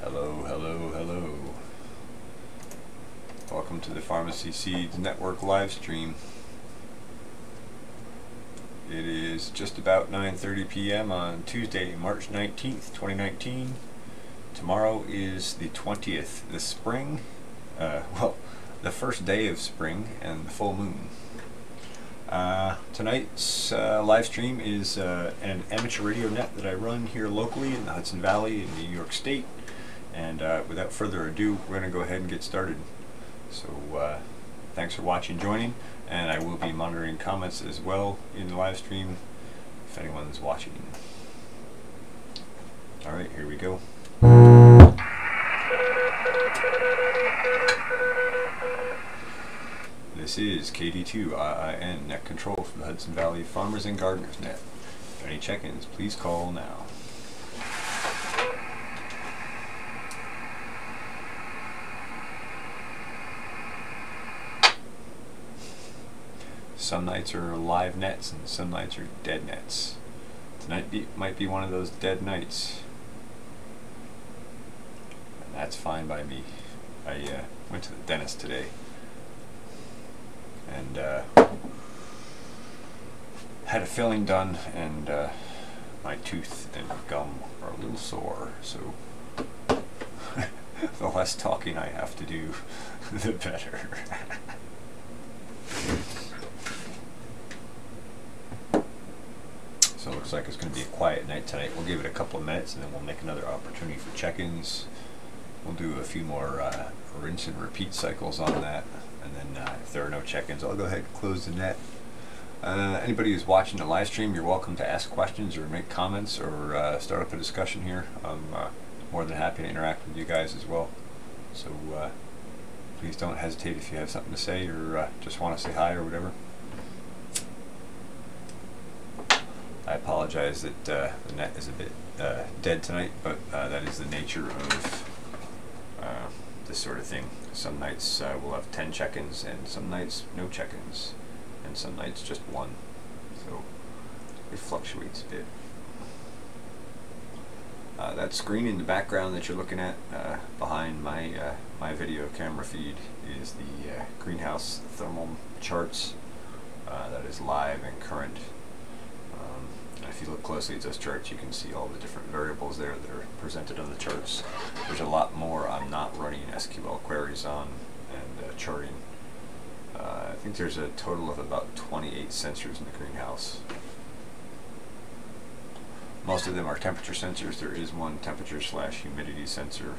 Hello, hello, hello. Welcome to the Pharmacy Seeds Network live stream. It is just about 9:30 p.m. on Tuesday, March 19th, 2019. Tomorrow is the 20th, the spring, well, the first day of spring and the full moon. Tonight's live stream is an amateur radio net that I run here locally in the Hudson Valley in New York State. And without further ado, we're going to go ahead and get started. So thanks for watching, joining, and I will be monitoring comments as well in the live stream if anyone's watching. Alright, here we go. This is KD2IIN Net Control for the Hudson Valley Farmers and Gardeners Net. If any check-ins, please call now. Some nights are live nets and some nights are dead nets. Tonight might be one of those dead nights. And that's fine by me. I went to the dentist today and had a filling done, and my tooth and gum are a little sore, so the less talking I have to do, the better. So it looks like it's going to be a quiet night tonight. We'll give it a couple of minutes and then we'll make another opportunity for check-ins. We'll do a few more rinse and repeat cycles on that, and then if there are no check-ins, I'll go ahead and close the net. Anybody who's watching the live stream, you're welcome to ask questions or make comments or start up a discussion here. I'm more than happy to interact with you guys as well. So please don't hesitate if you have something to say or just want to say hi or whatever. I apologize that the net is a bit dead tonight, but that is the nature of this sort of thing. Some nights we'll have 10 check-ins, and some nights no check-ins, and some nights just one. So it fluctuates a bit. That screen in the background that you're looking at behind my my video camera feed is the greenhouse thermal charts that is live and current. If you look closely at those charts, you can see all the different variables there that are presented on the charts. There's a lot more I'm not running SQL queries on and charting. I think there's a total of about 28 sensors in the greenhouse. Most of them are temperature sensors. There is one temperature/humidity sensor,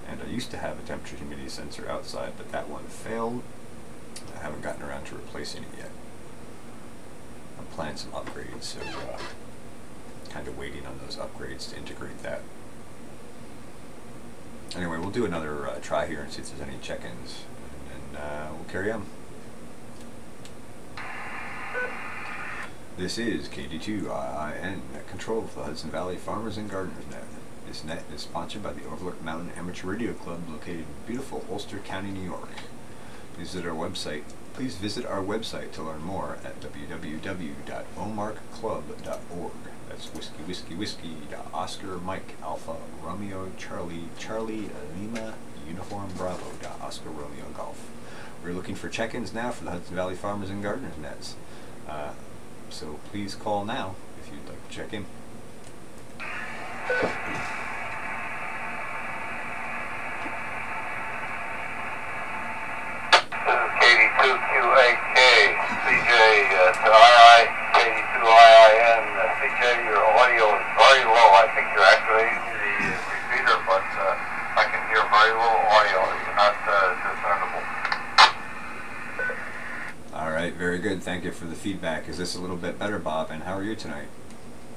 and I used to have a temperature-humidity sensor outside, but that one failed. I haven't gotten around to replacing it yet. I'm planning some upgrades, so kind of waiting on those upgrades to integrate that. Anyway, we'll do another try here and see if there's any check-ins, and then we'll carry on. This is KD2IIN Net Control for the Hudson Valley Farmers and Gardeners Net. This net is sponsored by the Overlook Mountain Amateur Radio Club located in beautiful Ulster County, New York. Please visit our website to learn more at www.omarkclub.org. That's whiskey, whiskey, whiskey, Oscar, Mike, Alpha, Romeo, Charlie, Charlie, Lima, Uniform, Bravo, Oscar, Romeo, Golf. We're looking for check-ins now for the Hudson Valley Farmers and Gardeners Nets. So please call now if you'd like to check in. KD2QAK, CJ to II, KD2IIN, CJ, your audio is very low. I think you're activating the repeater, but I can hear very low audio. It's not discernible. Alright, very good. Thank you for the feedback. Is this a little bit better, Bob? And how are you tonight?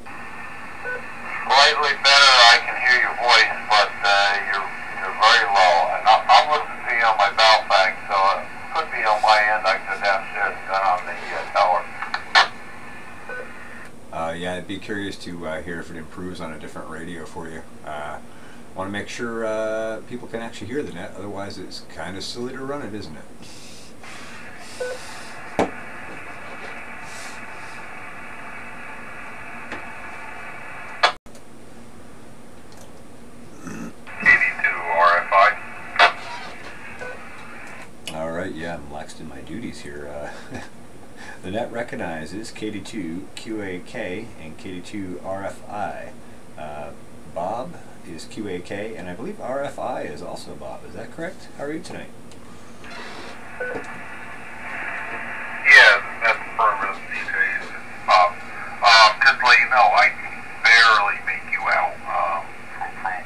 Slightly better. I can hear your voice, but you're very low. And I'm listening to you on my valve bag, so could be on my end. I can go downstairs and turn on the tower. Yeah, I'd be curious to hear if it improves on a different radio for you. Want to make sure people can actually hear the net, otherwise it's kind of silly to run it, isn't it? KD2 relaxed in my duties here. The net recognizes KD2QAK and KD2RFI. Bob is QAK, and I believe RFI is also Bob. Is that correct? How are you tonight? Yeah, that's affirmative these days, Bob. Just to let you know, I can barely make you out from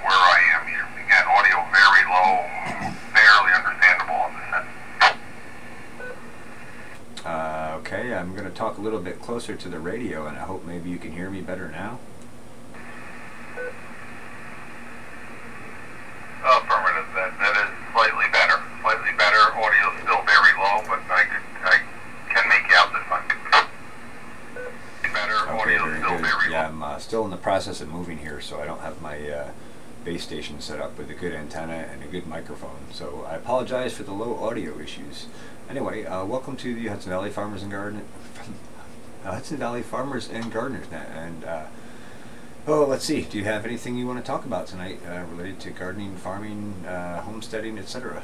where I am here. Again, audio very low, barely understandable on this end. Okay, I'm going to talk a little bit closer to the radio, and I hope maybe you can hear me better now. Affirmative. That is slightly better. Slightly better. Audio is still very low, but I can make you out this time. Better. Okay, Audio very is still good. very Yeah, low. I'm still in the process of moving here, so I don't have my base station set up with a good antenna and a good microphone. So I apologize for the low audio issues. Anyway, welcome to the Hudson Valley Farmers and Gardeners Net. And oh, let's see. Do you have anything you want to talk about tonight related to gardening, farming, homesteading, etc.?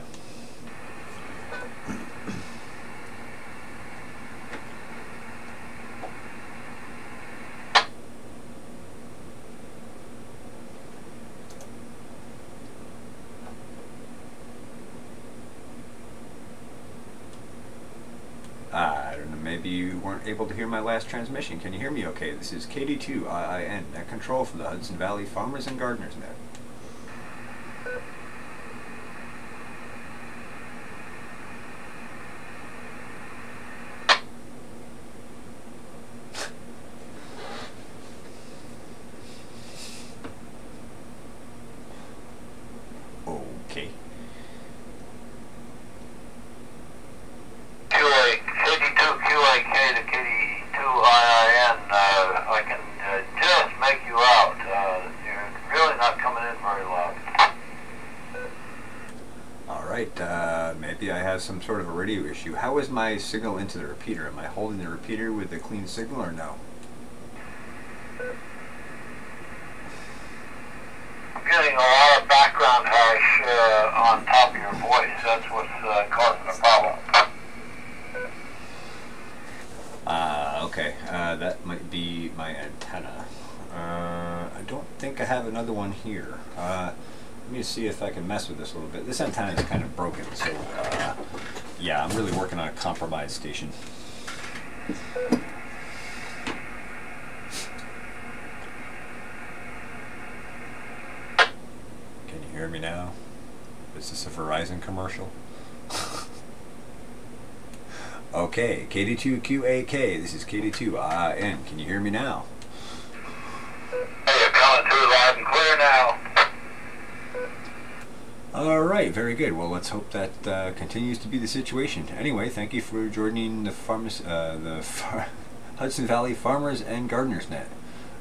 I don't know, maybe you weren't able to hear my last transmission. Can you hear me okay? This is KD2IIN, net control from the Hudson Valley Farmers and Gardeners Net. Okay. KD2QAK to KD2IIN, I can just make you out. You're really not coming in very loud. Alright, maybe I have some sort of a radio issue. How is my signal into the repeater? Am I holding the repeater with a clean signal or no? I'm getting a lot of background hash on top of your voice. That's what's causing the problem. Okay, that might be my antenna. I don't think I have another one here. Let me see if I can mess with this a little bit. This antenna is kind of broken, so yeah, I'm really working on a compromised station. Can you hear me now? Is this a Verizon commercial? Okay, KD2QAK, this is KD2IN. Can you hear me now? Hey, you're coming through loud and clear now. Alright, very good. Well, let's hope that continues to be the situation. Anyway, thank you for joining the Hudson Valley Farmers and Gardeners Net.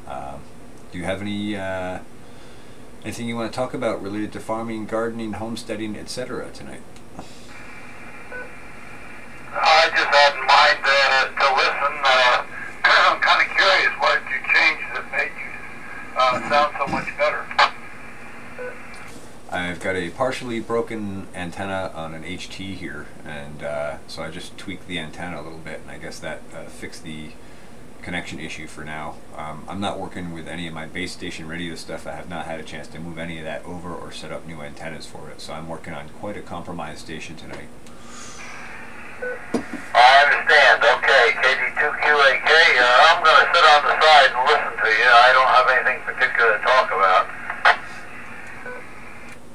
Do you have any anything you want to talk about related to farming, gardening, homesteading, etc. tonight? I just had in mind to listen. I'm kind of curious, what did you change that made you sound so much better? I've got a partially broken antenna on an HT here, and so I just tweaked the antenna a little bit, and I guess that fixed the connection issue for now. I'm not working with any of my base station radio stuff. I have not had a chance to move any of that over or set up new antennas for it, so I'm working on quite a compromised station tonight. I understand. Okay, KD2QAK, I'm going to sit on the side and listen to you. I don't have anything particular to talk about.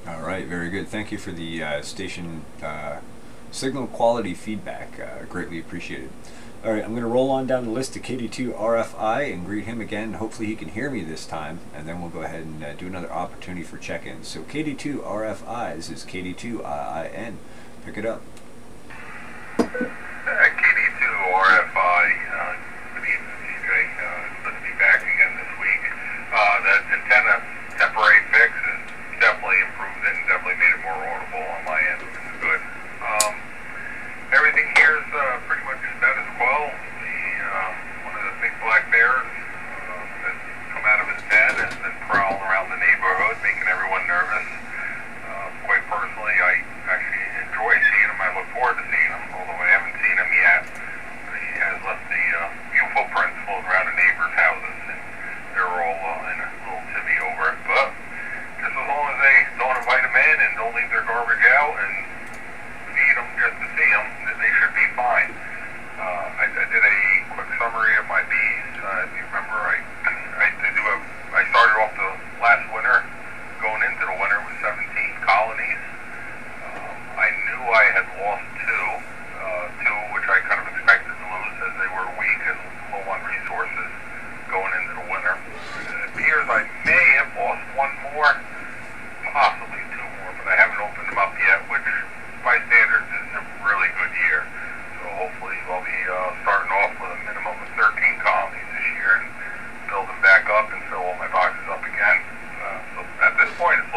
All right, very good. Thank you for the station signal quality feedback. Greatly appreciated. All right, I'm going to roll on down the list to KD2RFI and greet him again. Hopefully he can hear me this time, and then we'll go ahead and do another opportunity for check-ins. So KD2RFI, this is KD2IIN. Pick it up. KD2RFI, good evening, CJ. Good to be back again this week. That antenna temporary fix has definitely improved it and definitely made it more audible on my end, which is good. Everything here is pretty much status quo. One of the big black bears that's come out of his den has been prowling around the neighborhood, making everyone nervous. Quite personally, I actually enjoy seeing him. I look forward to seeing him, although I am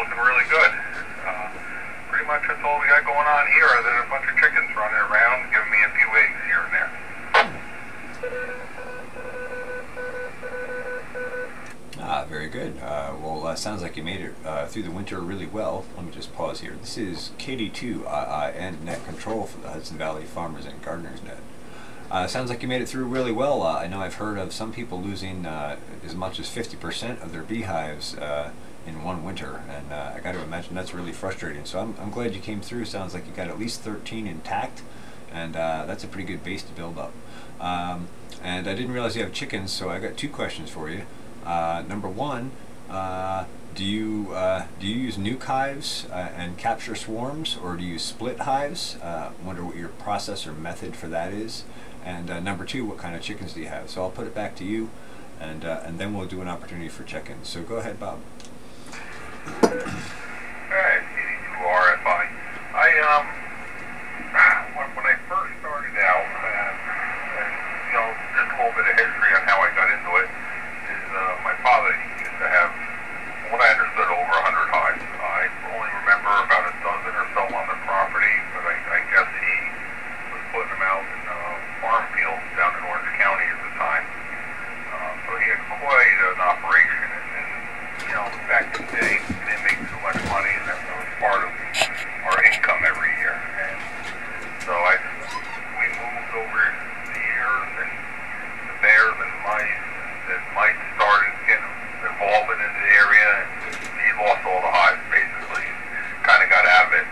looking really good. Pretty much that's all we got going on here, other than a bunch of chickens running around, giving me a few eggs here and there. Very good. Well, sounds like you made it through the winter really well. Let me just pause here. This is KD2 and Net Control for the Hudson Valley Farmers and Gardeners Net. Sounds like you made it through really well. I know I've heard of some people losing as much as 50% of their beehives in one winter, and I got to imagine that's really frustrating. So I'm glad you came through. Sounds like you got at least 13 intact, and that's a pretty good base to build up. And I didn't realize you have chickens, so I got two questions for you. Number one, do you use nuke hives and capture swarms, or do you split hives? Wonder what your process or method for that is. And number two, what kind of chickens do you have? So I'll put it back to you, and then we'll do an opportunity for check-ins. So go ahead, Bob. Alright, RFI. When I first started out, and you know, just a little bit of history on how I got into it, is my father used to have, from what I understood, over 100 hives. I only remember about a dozen or so on the property, but I guess he was putting them out in farm fields down in Orange County at the time. So he had quite an operation, and you know, back in the day, we didn't make too much money, and that was part of our income every year. And so we moved over the years, and the bears and mice started getting involved into the area, and he lost all the hives, basically. Kind of got out of it.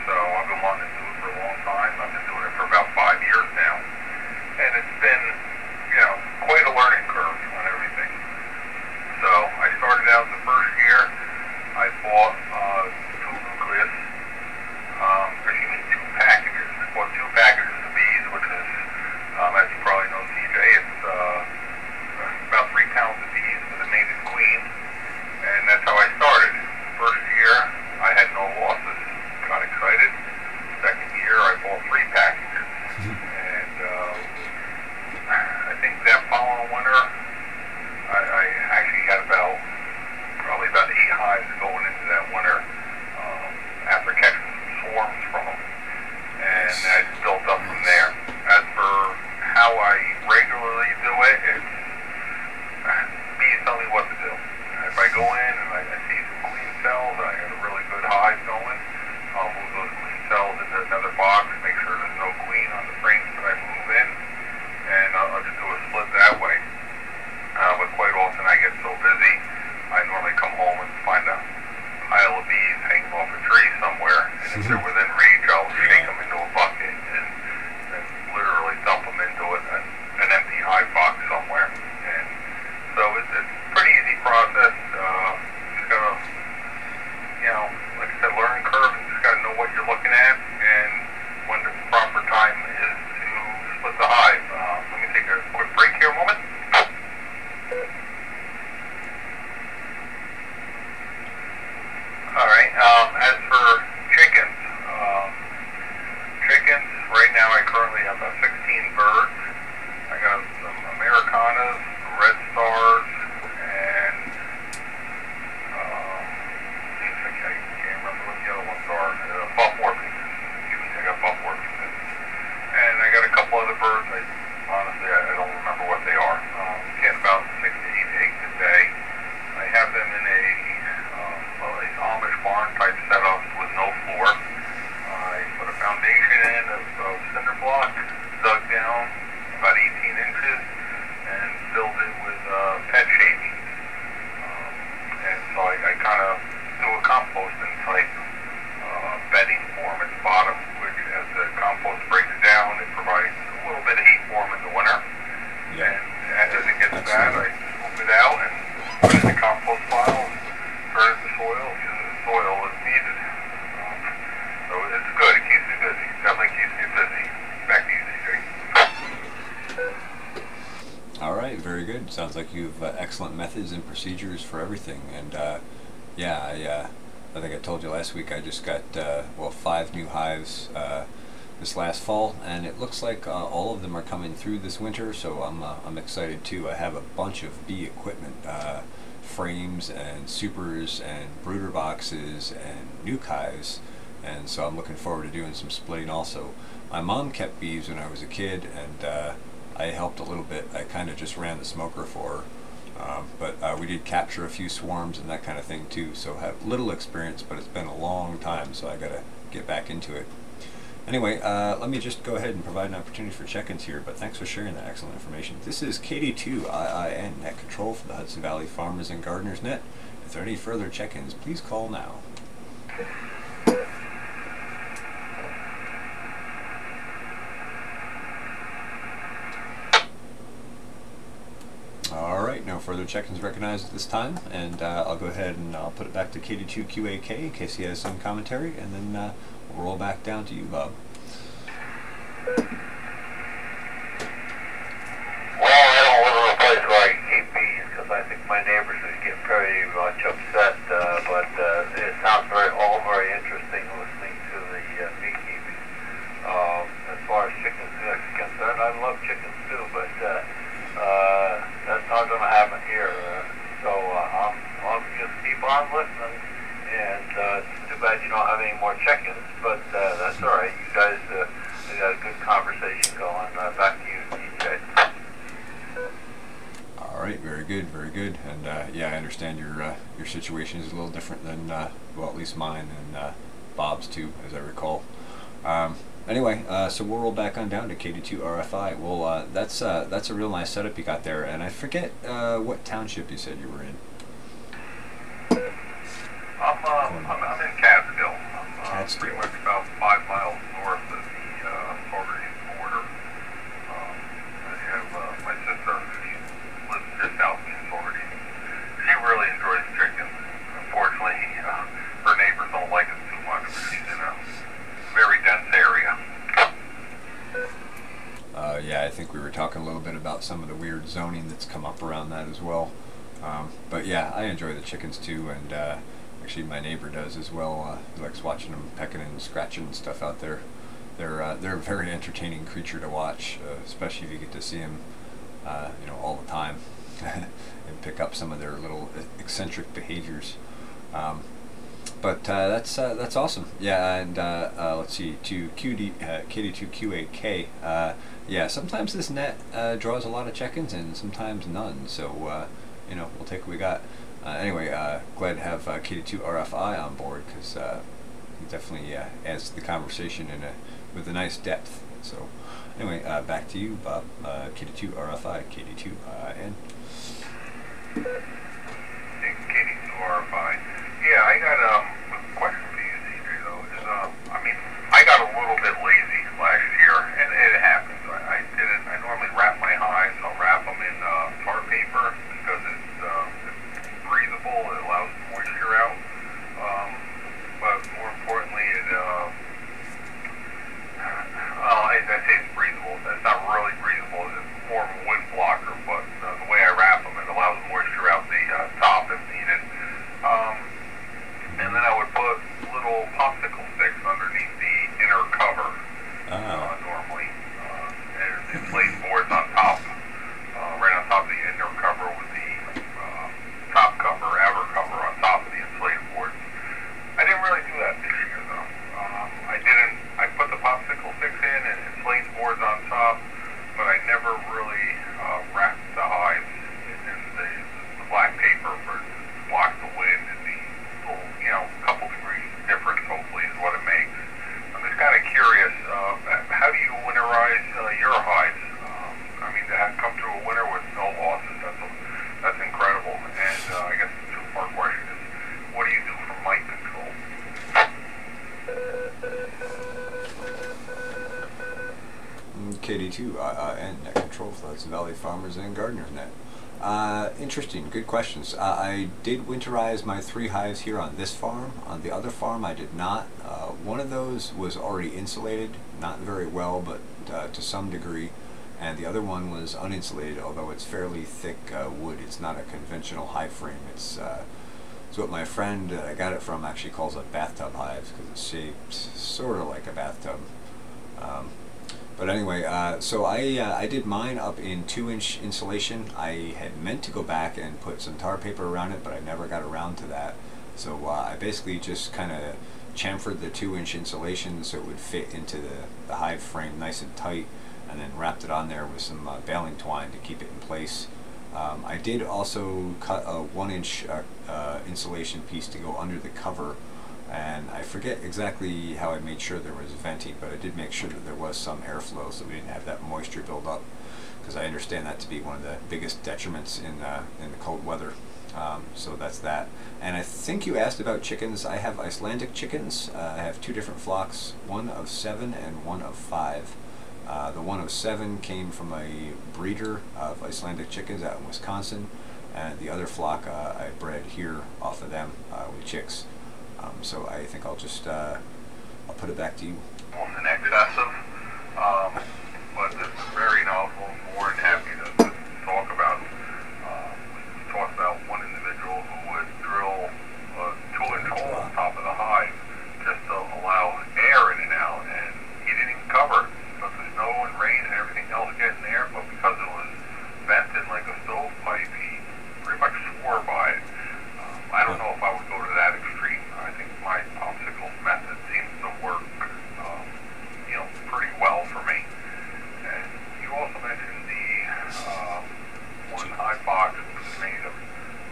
So I've been wanting to do it for a long time. I've been doing it for about 5 years now. And it's been, you know, quite a learning curve on everything. So I started out the first year, I bought 2 nucleus, or you need 2 packages. I bought 2 packages of bees, which is, as you probably know, TJ, it's about 3 pounds of bees with a mated queen, and that's how I started. First year, I had no losses, got excited. Second year, I bought 3 packages, and I think that following winter, I actually had probably about 8 hives going into that winter, after catching some swarms from them, and I built up from there. As for how I regularly do it, it's bees tell me what to do. If I go in and I see some queen cells, I got a really good hive going, I'll move those queen cells into another box, make sure there's no queen on the frames that I move in, and I'll just do a split that way. But quite often I get so busy, I normally come home and find a pile of bees hanging off a tree somewhere, and if they're within reach, I'll shake them into a bucket and literally dump them into an empty hive box somewhere. And so it's a pretty easy process. Just gotta, you know, like I said, learning curve, and just gotta know what you're looking at and when the proper time is to split the hive. Let me take a quick break here a moment. Alright, as for chickens, right now I currently have about 16 birds. I got some Americanas, some Red Stars, and I can't remember what the other ones are. Buff Orpingtons. Excuse me, I got Buff Orpingtons. And I got a couple other birds. Honestly, I don't remember what they are. Get about 6 to 8 eggs a day. I have them in a Amish barn type setup with no floor. I put a foundation in of cinder block, dug down about 18 inches, and filled it with pet shavings. And so I kind of do a composting type bedding form at the bottom, which as the compost breaks down, it provides a little bit of heat for them in the winter. Yeah. And as it gets bad, I scoop it out and put it in the compost pile and turn it to soil, use the soil as needed. So it's good, it keeps me busy. Definitely keeps me busy. Back to you, CJ. All right, very good. Sounds like you have excellent methods and procedures for everything. And yeah, I think I told you last week I just got 5 new hives this last fall, and it looks like all of them are coming through this winter. So I'm excited too. I have a bunch of bee equipment frames and supers and brooder boxes and nuke hives, and so I'm looking forward to doing some splitting also. My mom kept bees when I was a kid, and I helped a little bit. I kind of just ran the smoker for her, but we did capture a few swarms and that kind of thing too, so have little experience, but it's been a long time, so I gotta get back into it. Anyway, let me just go ahead and provide an opportunity for check-ins here, but thanks for sharing that excellent information. This is KD2IIN Net Control for the Hudson Valley Farmers and Gardeners Net. If there are any further check-ins, please call now. Alright, no further check-ins recognized at this time, and I'll go ahead and I'll put it back to KD2QAK in case he has some commentary, and then we'll roll back down to you, Bob. Well, I don't live in a place where I can keep bees because I think my neighbors would get very much upset, but it sounds all very interesting listening to the beekeeping. As far as chickens are concerned, I love chickens too, but that's not going to happen here. So I'll just keep on listening, and it's too bad you don't have any more check-ins, but that's all right. You guys got a good conversation going. Back to you, DJ. All right, very good, very good. And yeah, I understand your situation is a little different than well, at least mine and Bob's too, as I recall. Anyway, so we'll roll back on down to KD2RFI. Well, that's a real nice setup you got there, and I forget what township you said you were in. I'm in Catskill. Catskill. Pretty much about 5 miles north of the Florida border. I have my sister. She lives just out in Florida. She really enjoys chickens. Unfortunately, her neighbors don't like it too much. She's in a very dense area. Yeah, I think we were talking a little bit about some of the weird zoning that's come up around that as well. But yeah, I enjoy the chickens too, and actually my neighbor does as well. He likes watching them pecking and scratching and stuff out there. They're a very entertaining creature to watch, especially if you get to see them, you know, all the time, and pick up some of their little eccentric behaviors. But that's awesome. Yeah, and let's see, to KD2QAK. Yeah, sometimes this net draws a lot of check-ins and sometimes none. So you know, we'll take what we got. Anyway, glad to have KD2RFI on board, because he definitely adds to the conversation with a nice depth. So anyway, back to you, Bob. KD2RFI, KD2IN. KD2RFI. Yeah, I got a question for you, DJ, though. I mean, I got a little bit lazy last year, and it happens. I normally wrap my hives. I'll wrap them in tar paper because it's breathable. It allows moisture out. But more importantly, I say it's breathable. It's not really breathable. It's more of a wind blocker. But the way I wrap them, it allows moisture out the top if needed. And then I would put little popsicle sticks underneath the inner cover, normally, and place boards on top, right on top of the inner cover with the top cover, outer cover on top of the insulated boards. I didn't really do that this year, though. I put the popsicle sticks in and insulated boards on top, but I never really wrapped the hives in the black paper for block the wind and the little, you know, couple degrees difference hopefully is what it makes. I'm just kind of curious, how do you winterize your hives? I mean, to have come through a winter with no losses, that's incredible. And I guess the two-part question is, what do you do for mite control? KD2IN Net Control for Hudson Valley Farmers and Gardeners Net. Interesting, good questions. I did winterize my 3 hives here on this farm. On the other farm I did not. One of those was already insulated, not very well, but to some degree, and the other one was uninsulated, although it's fairly thick wood. It's not a conventional hive frame. It's what my friend I got it from actually calls it bathtub hives, because it's shaped sort of like a bathtub. But anyway, so I did mine up in 2-inch insulation. I had meant to go back and put some tar paper around it, but I never got around to that. So I basically just kind of chamfered the 2-inch insulation so it would fit into the hive frame nice and tight, and then wrapped it on there with some baling twine to keep it in place. I did also cut a 1-inch insulation piece to go under the cover, and I forget exactly how I made sure there was venting, but I did make sure that there was some airflow so we didn't have that moisture build up, because I understand that to be one of the biggest detriments in the cold weather. So that's that. And I think you asked about chickens. I have Icelandic chickens. I have 2 different flocks, one of 7 and one of 5. The one of 7 came from a breeder of Icelandic chickens out in Wisconsin, and the other flock I bred here off of them with chicks. So I think I'll just I'll put it back to you. Almost an excessive, but it's very novel. More than happy to talk about. We talked about one individual who would drill a 2-inch hole on top of the hive just to allow air in and out, and he didn't even cover it. Because the snow and rain and everything else getting there, but because it was vented like a stovepipe, he pretty much swore by it. I don't know if I would go to that extreme. I think my popsicle method seems to work, pretty well for me. And you also mentioned the one hive box was made of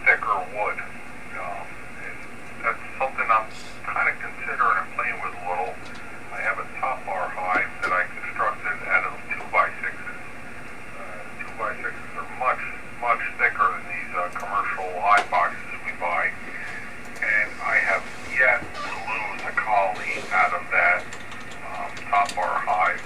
thicker wood. And that's something I'm kind of considering and playing with a little. I have a top bar hive that I constructed out of 2x6s. 2x6s are much thicker than these commercial hive boxes we buy. And I have yet to lose a colony out of that top bar hive.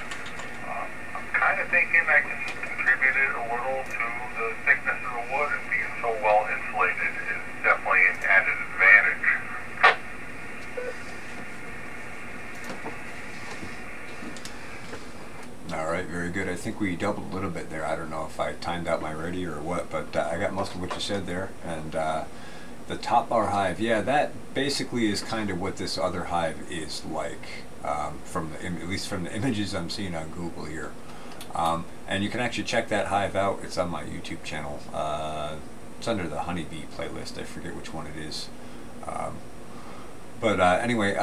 I'm kind of thinking I can contribute it a little to the thickness of the wood, and being so well insulated is definitely an added advantage. Alright, very good. I think we doubled a little bit there. I don't know if I timed out my radio or what, but I got most of what you said there. And the top bar hive, yeah, that basically is kind of what this other hive is like, at least from the images I'm seeing on Google here. And you can actually check that hive out. It's on my YouTube channel. It's under the honeybee playlist. I forget which one it is. But anyway,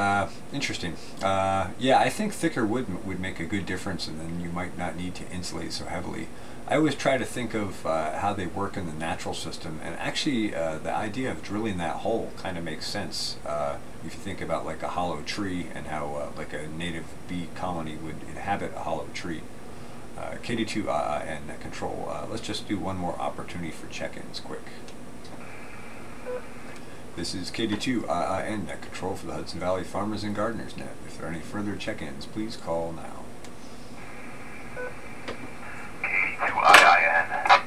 interesting. Yeah, I think thicker wood would make a good difference, and then you might not need to insulate so heavily. I always try to think of how they work in the natural system, and actually the idea of drilling that hole kind of makes sense if you think about like a hollow tree and how like a native bee colony would inhabit a hollow tree. KD2 and net control. Let's just do one more opportunity for check-ins quick. This is KD2 and net control for the Hudson Valley Farmers and Gardeners Net. If there are any further check-ins, please call now. KD2IIN.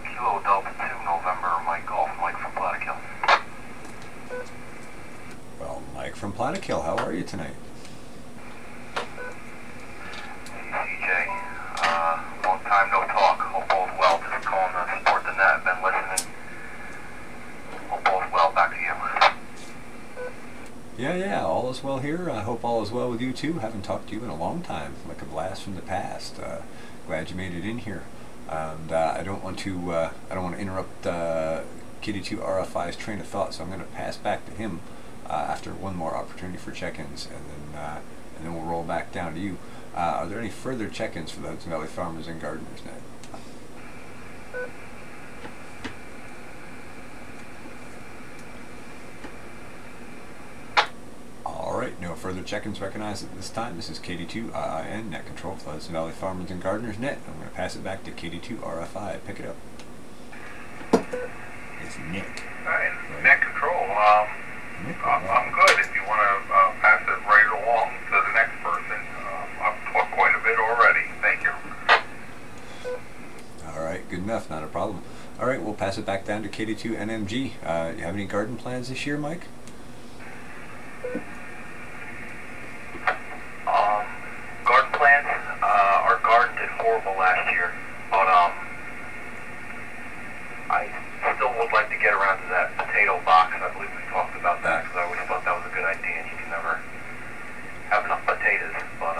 Kilo Delta 2 November, Mike Golf, Mike from Plattekill. Well, Mike from Plattekill, how are you tonight? CJ, long time no talk. Hope all's well. Just calling to support the net. Been listening. Hope all's well. Back to you. Yeah, all is well here. I hope all is well with you too. Haven't talked to you in a long time, like a blast from the past. Glad you made it in here. And I don't want to interrupt KD2 RFI's train of thought, so I'm going to pass back to him after one more opportunity for check-ins, and then we'll roll back down to you. Are there any further check-ins for the Hudson Valley Farmers and Gardeners Net? Alright, no further check-ins recognized at this time. This is KD2 IIN, Net Control for the Hudson Valley Farmers and Gardeners Net. I'm going to pass it back to KD2 RFI. Pick it up. It's Nick. Right. Net Control. I'm good if you want to pass it right along to the next person. I've talked quite a bit already. Thank you. Alright, good enough. Not a problem. Alright, we'll pass it back down to KD2 NMG. You have any garden plans this year, Mike? Garden plans? Our garden did horrible last year, but I still would like to get around to that potato box. I believe we talked about that because I always thought that was a good idea, and you can never have enough potatoes. But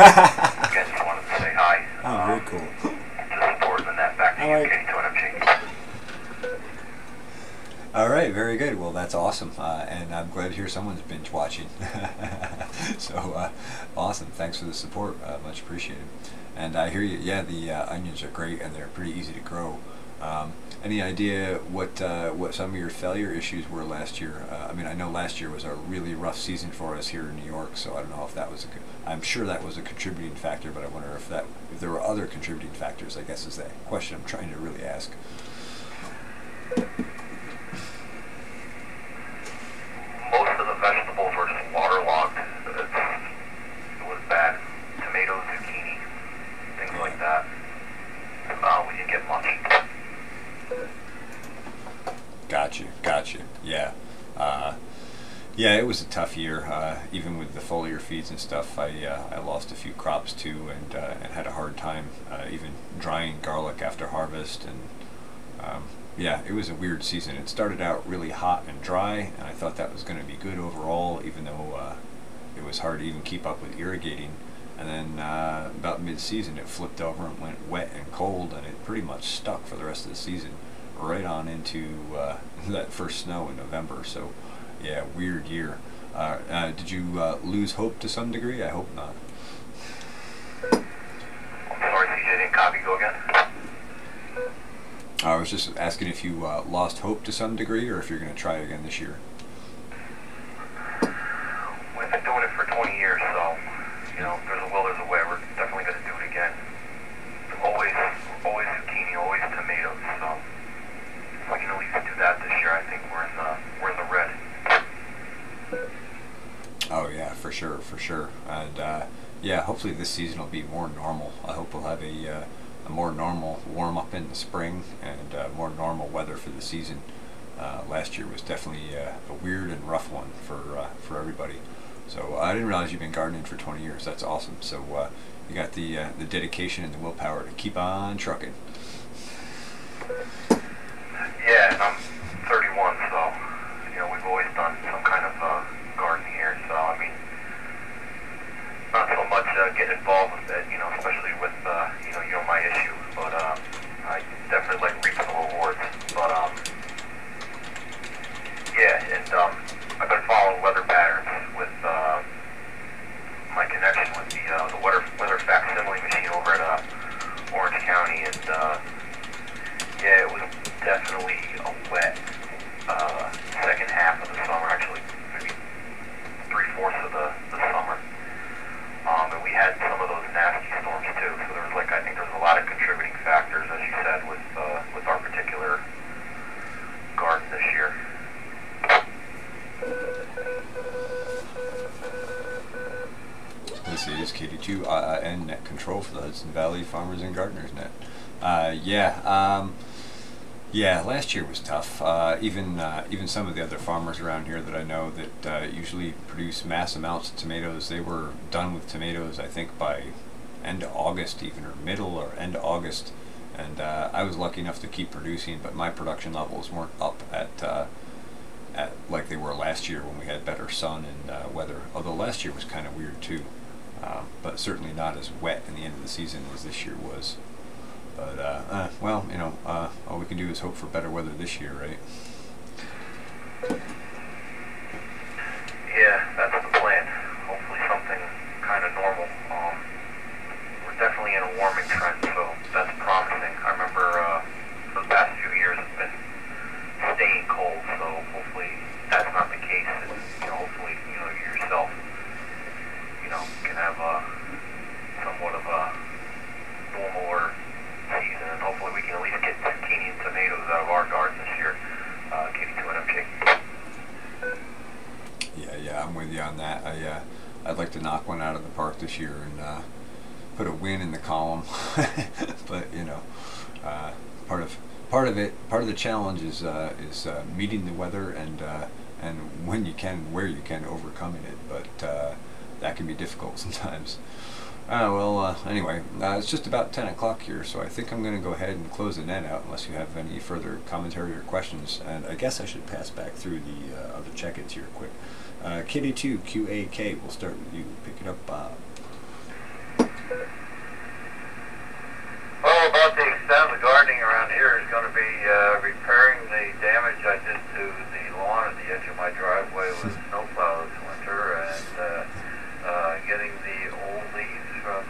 Again, just wanted to say hi. Oh, very cool. To support and that back to you, Katie, to NFG. All right, very good. Well, that's awesome, and I'm glad to hear someone's binge watching. So awesome. Thanks for the support. Much appreciated. And I hear you. Yeah, the onions are great, and they're pretty easy to grow. Any idea what some of your failure issues were last year? I mean, I know last year was a really rough season for us here in New York, so I don't know if that was I'm sure that was a contributing factor, but I wonder if there were other contributing factors, I guess, is the question I'm trying to really ask. Most of the vegetables were just waterlogged. It was bad. Tomatoes, zucchini, things like that. We didn't get much. Gotcha. Yeah. Yeah, it was a tough year. Even with the foliar feeds and stuff, I lost a few crops too, and had a hard time even drying garlic after harvest. And yeah, it was a weird season. It started out really hot and dry, and I thought that was going to be good overall, even though it was hard to even keep up with irrigating. And then about mid-season, it flipped over and went wet and cold, and it pretty much stuck for the rest of the season, right on into that first snow in November. So yeah, weird year. Did you lose hope to some degree? I hope not. I'm sorry, CJ, didn't copy. Go again. I was just asking if you lost hope to some degree, or if you're going to try again this year. We've been doing it for 20 years, so, you know, there's a will, there's a way. We're definitely going to do it again. Always zucchini, always tomatoes, so if we can at least do that this year, I think we're in the red. Oh yeah, for sure. And yeah, hopefully this season will be more normal. I hope we'll have a more normal warm up in the spring, and more normal weather for the season. Last year was definitely a weird and rough one for everybody. So I didn't realize you've been gardening for 20 years. That's awesome. So you got the dedication and the willpower to keep on trucking. Yeah, and I'm 31, so, you know, we've always done some kind of gardening here, so, I mean, not so much getting involved with it, you know, especially with, you know my issue, but I definitely like reaping the rewards, but, yeah, and I've been following weather patterns with my connection with the weather facsimile machine over at Orange County, and yeah, it was definitely a wet second half of the summer, actually maybe 3/4 of the summer. And we had some of those nasty storms too, so there was I think there's a lot of contributing factors, as you said, with our particular garden this year. This is KD2 and Net Control for the Hudson Valley Farmers and Gardeners Net. Yeah, last year was tough. Even some of the other farmers around here that I know that usually produce mass amounts of tomatoes, they were done with tomatoes, I think, by end of August even, or middle or end of August. And I was lucky enough to keep producing, but my production levels weren't up at like they were last year when we had better sun and weather. Although last year was kind of weird too, but certainly not as wet in the end of the season as this year was. But, well, you know, all we can do is hope for better weather this year, right? Yeah, that's the plan. Hopefully something kind of normal. We're definitely in a warming trend, so that's promising. I remember for the past few years it's been staying cold, so hopefully that's not the case. And, you know, hopefully, you know, you yourself, you know, can have somewhat of a normaler season, and hopefully we can at least get zucchini and tomatoes out of our garden this year. KD2NFG. Yeah, I'm with you on that. I'd like to knock one out of the park this year and put a win in the column. But you know, part of the challenge is meeting the weather and when you can, where you can, overcoming it. But that can be difficult sometimes. Well, anyway, it's just about 10 o'clock here, so I think I'm going to go ahead and close the net out unless you have any further commentary or questions. And I guess I should pass back through the other check-ins here quick. KD2QAK, we'll start with you. Pick it up, Bob. Well, about the extent of the gardening around here is going to be repairing the damage I did to the lawn at the edge of my driveway with snowplow this winter, and getting the old leaves from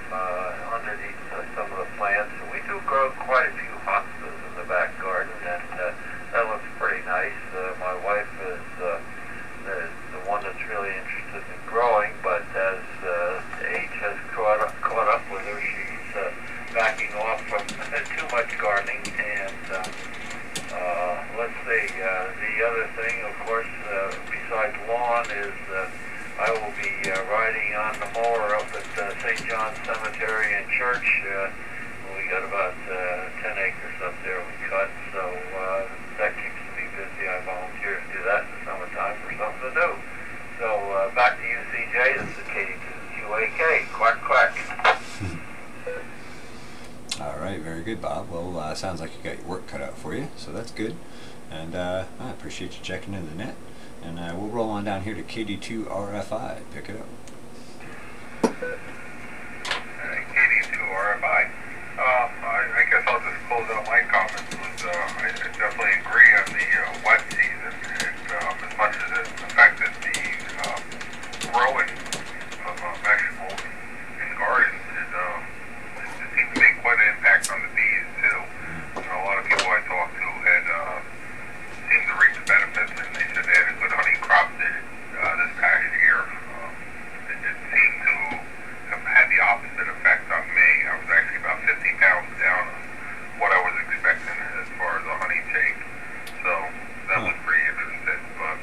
underneath some of the plants. We do grow quite a few hostas in the back garden, and that looks pretty nice. My wife is the one that's really interested in growing, but as age has caught up with her, she's backing off from too much gardening. And let's see, the other thing, of course, besides lawn, is I will be riding on the mower up at St. John's Cemetery and Church. We got about 10 acres up there we cut, so that keeps me busy. I volunteer to do that in the summertime for something to do. So back to you, CJ. This is Katie2QAK. Quack, quack. All right, very good, Bob. Well, sounds like you got your work cut out for you, so that's good. And I appreciate you checking in the net. And we'll roll on down here to KD2RFI. Pick it up. KD2RFI. I guess I'll just close out my comments with I definitely agree on the wet season. As much as it affected the growing of vegetables in gardens, it seemed to make quite an impact on the bees too. A lot of people I talked to had seemed to reap the benefits, and they said they had a good honey crop this past year. It seemed to have had the opposite effect on me. I was actually about 50 pounds down on what I was expecting as far as a honey take. So that was pretty interesting. But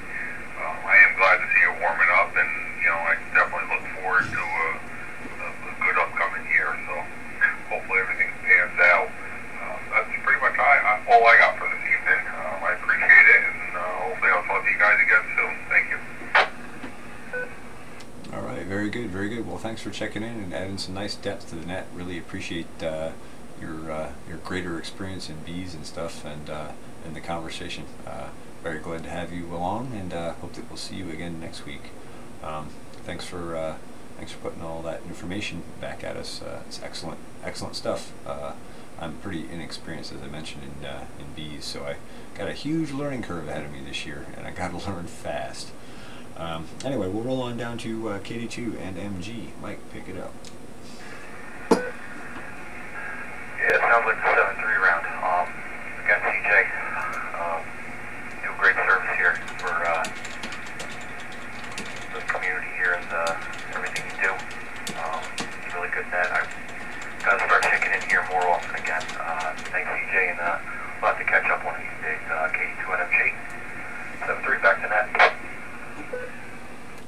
I am glad to see it warming up, and I definitely look forward to a good upcoming year. So hopefully everything pans out. That's pretty much all I got for this evening. I appreciate it, and hopefully I'll talk to you guys again soon. Thank you. All right, very good, very good. Well, thanks for checking in and adding some nice depth to the net. Really appreciate your greater experience in bees and stuff, and in the conversation. Very glad to have you along, and hope that we'll see you again next week. Thanks for putting all that information back at us. It's excellent stuff. I'm pretty inexperienced, as I mentioned, in bees, so I got a huge learning curve ahead of me this year, and I got to learn fast. Anyway, we'll roll on down to KD2 and MG. Mike, pick it up. Yeah, it sounds like the 7-3 round. Again, CJ, do great service here for the community here, and everything you do. It's really good net. I've got to start checking in here more often again. Thanks, CJ, and we'll have to catch up one of these days. KD2 and MG. 7-3, back to net.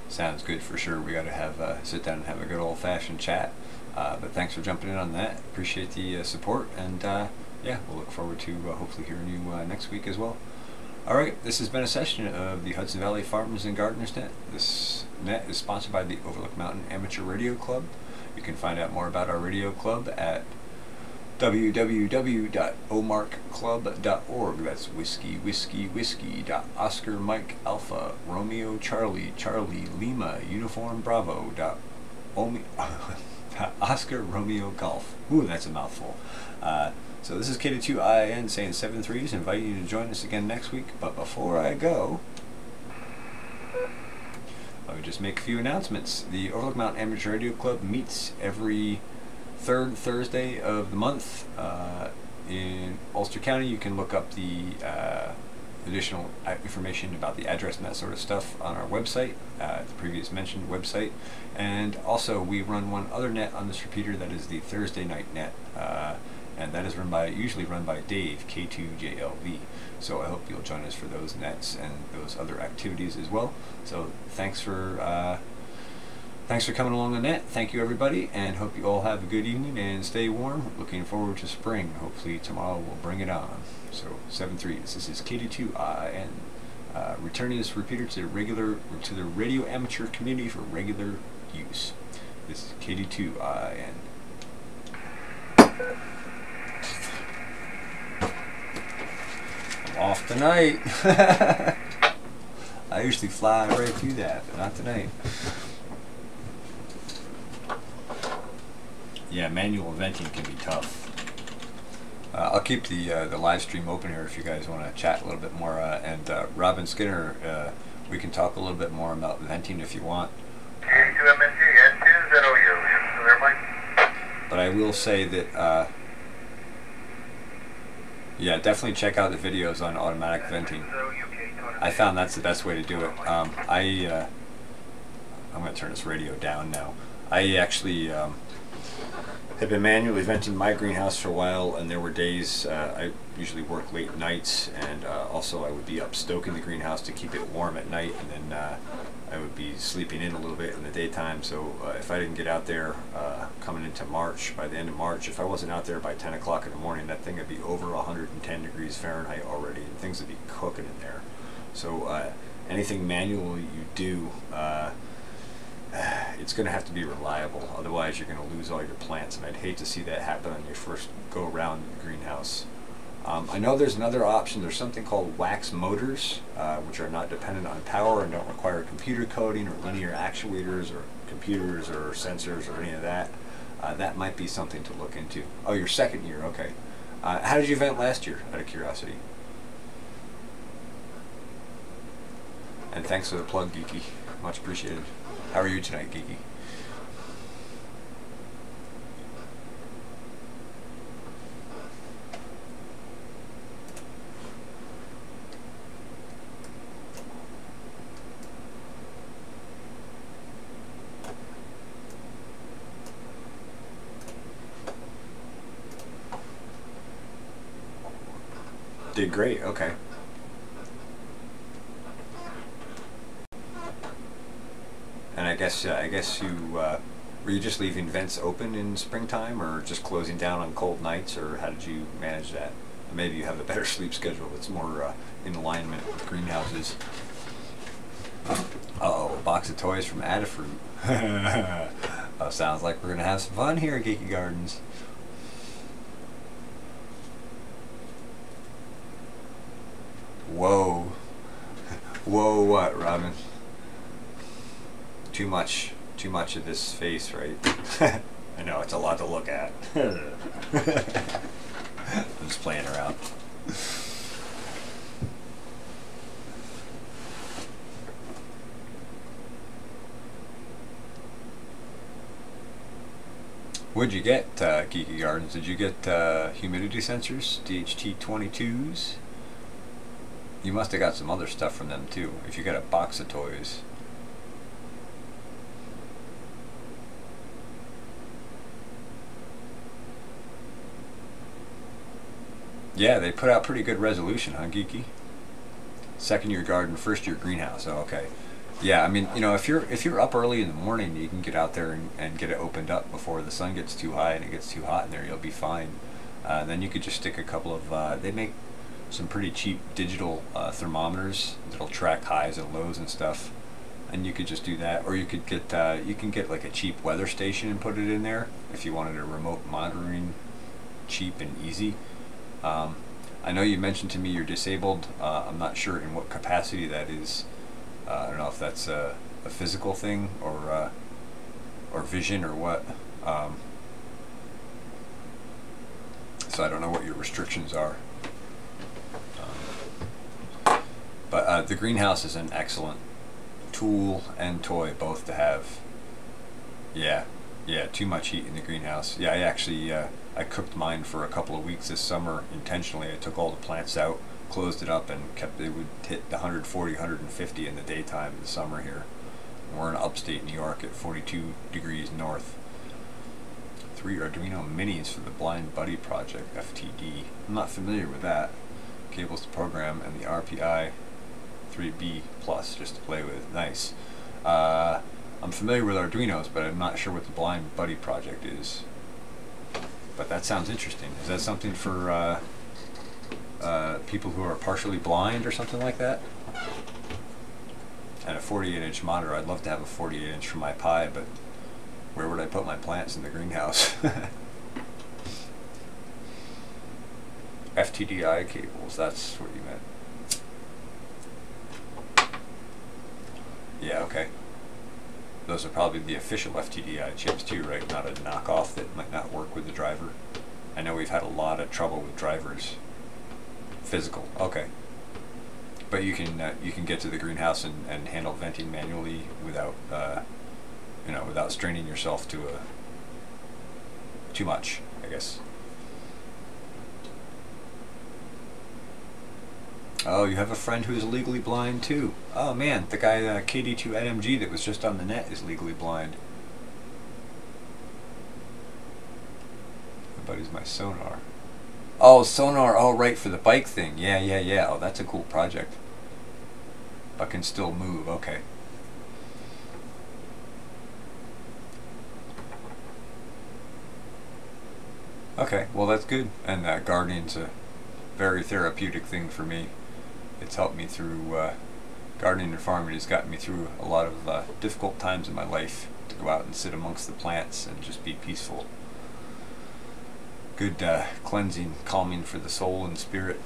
Sounds good for sure. We got to have sit down and have a good old-fashioned chat. But thanks for jumping in on that. Appreciate the support, and yeah, we'll look forward to hopefully hearing you next week as well. All right, this has been a session of the Hudson Valley Farmers and Gardeners Net. This net is sponsored by the Overlook Mountain Amateur Radio Club. You can find out more about our radio club at www.omarkclub.org. That's whiskey. Oscar Mike Alpha Romeo Charlie Lima Uniform Bravo. Oscar Romeo Golf. Ooh, that's a mouthful. So this is KD2IN saying 7-3s, inviting you to join us again next week. But before I go, let me just make a few announcements. The Overlook Mountain Amateur Radio Club meets every third Thursday of the month in Ulster County. You can look up the additional information about the address and that sort of stuff on our website, the previous mentioned website. And also we run one other net on this repeater, that is the Thursday night net, and that is usually run by Dave, K2JLV. So I hope you'll join us for those nets and those other activities as well. So thanks for coming along the net. Thank you, everybody, and hope you all have a good evening and stay warm. Looking forward to spring. Hopefully tomorrow will bring it on. So 7-3s. This is KD2IN. Returning this repeater to the radio amateur community for regular use. This is KD2IN. I'm off tonight. I usually fly right through that, but not tonight. Yeah, manual venting can be tough. I'll keep the live stream open here if you guys want to chat a little bit more. And Robin Skinner, we can talk a little bit more about venting if you want. But I will say that, yeah, definitely check out the videos on automatic venting. I found that's the best way to do it. I'm going to turn this radio down now. I actually have been manually venting my greenhouse for a while, and there were days I usually work late nights, and also I would be up stoking the greenhouse to keep it warm at night, and then I would be sleeping in a little bit in the daytime. So if I didn't get out there coming into March, by the end of March, if I wasn't out there by 10 o'clock in the morning, that thing would be over 110 degrees Fahrenheit already, and things would be cooking in there. So anything manual you do, it's going to have to be reliable. Otherwise, you're going to lose all your plants, and I'd hate to see that happen on your first go around the greenhouse. I know there's another option. There's something called wax motors, which are not dependent on power and don't require computer coding or linear actuators or computers or sensors or any of that. That might be something to look into. Oh, your second year, okay. How did you vent last year, out of curiosity? And thanks for the plug, Geeky. Much appreciated. How are you tonight, Geeky? Did great, okay. And I guess you were you just leaving vents open in springtime, or just closing down on cold nights, or how did you manage that? Maybe you have a better sleep schedule that's more in alignment with greenhouses. Uh-oh, a box of toys from Adafruit. Oh, sounds like we're gonna have some fun here at Geeky Gardens. Whoa. Whoa, what, Robin? Too much of this face, right? I know, it's a lot to look at. I'm just playing around. What'd you get, Geeky Gardens? Did you get humidity sensors, DHT22s? You must have got some other stuff from them too, if you got a box of toys. Yeah, they put out pretty good resolution, huh, Geeky? Second year garden, first year greenhouse. Oh, okay. Yeah, I mean, you know, if you're up early in the morning, you can get out there and get it opened up before the sun gets too high and it gets too hot in there. You'll be fine. Then you could just stick a couple of. They make some pretty cheap digital thermometers that'll track highs and lows and stuff, and you could just do that. Or you could get you can get like a cheap weather station and put it in there if you wanted a remote monitoring, cheap and easy. I know you mentioned to me you're disabled. I'm not sure in what capacity that is. I don't know if that's a physical thing or vision or what. So I don't know what your restrictions are. But the greenhouse is an excellent tool and toy both to have. Yeah, too much heat in the greenhouse. Yeah, I actually I cooked mine for a couple of weeks this summer intentionally. I took all the plants out, closed it up, and it would hit 140, 150 in the daytime in the summer here. We're in upstate New York at 42 degrees north. 3 Arduino minis for the Blind Buddy project, FTD. I'm not familiar with that. Cables to program and the RPI 3B plus just to play with. Nice. I'm familiar with Arduinos, but I'm not sure what the Blind Buddy project is. But that sounds interesting. Is that something for people who are partially blind or something like that? And a 48-inch monitor. I'd love to have a 48-inch for my Pi, but where would I put my plants in the greenhouse? FTDI cables, that's what you meant. Yeah, okay. those are probably the official FTDI chips too, right? Not a knockoff that might not work with the driver. I know we've had a lot of trouble with drivers. Physical, okay. But you can get to the greenhouse and handle venting manually without without straining yourself to too much, I guess. Oh, you have a friend who is legally blind too. Oh man, the guy KD2 NMG that was just on the net is legally blind. My buddy's my sonar. Oh, sonar, oh right, for the bike thing. Yeah. Oh, that's a cool project. But can still move, okay. Okay, well that's good. And gardening's a very therapeutic thing for me. It's helped me through, gardening and farming has gotten me through a lot of difficult times in my life, to go out and sit amongst the plants and just be peaceful. Good cleansing, calming for the soul and spirit.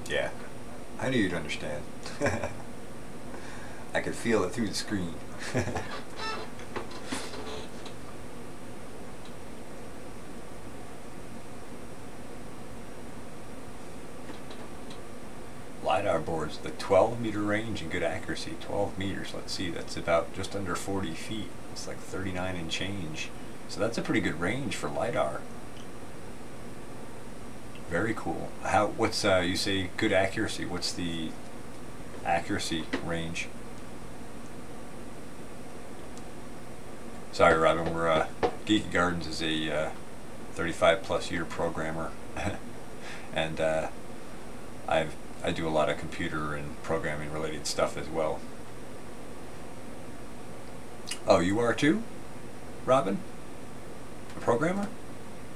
Yeah, I knew you'd understand. I could feel it through the screen. LiDAR boards, the 12-meter range and good accuracy. 12 meters, let's see, that's about just under 40 feet. It's like 39 and change. So that's a pretty good range for LiDAR. Very cool. What's you say good accuracy? What's the accuracy range? Sorry, Robin. We're Geeky Gardens is a 35+ year programmer, and I do a lot of computer and programming related stuff as well. Oh, you are too, Robin? A programmer?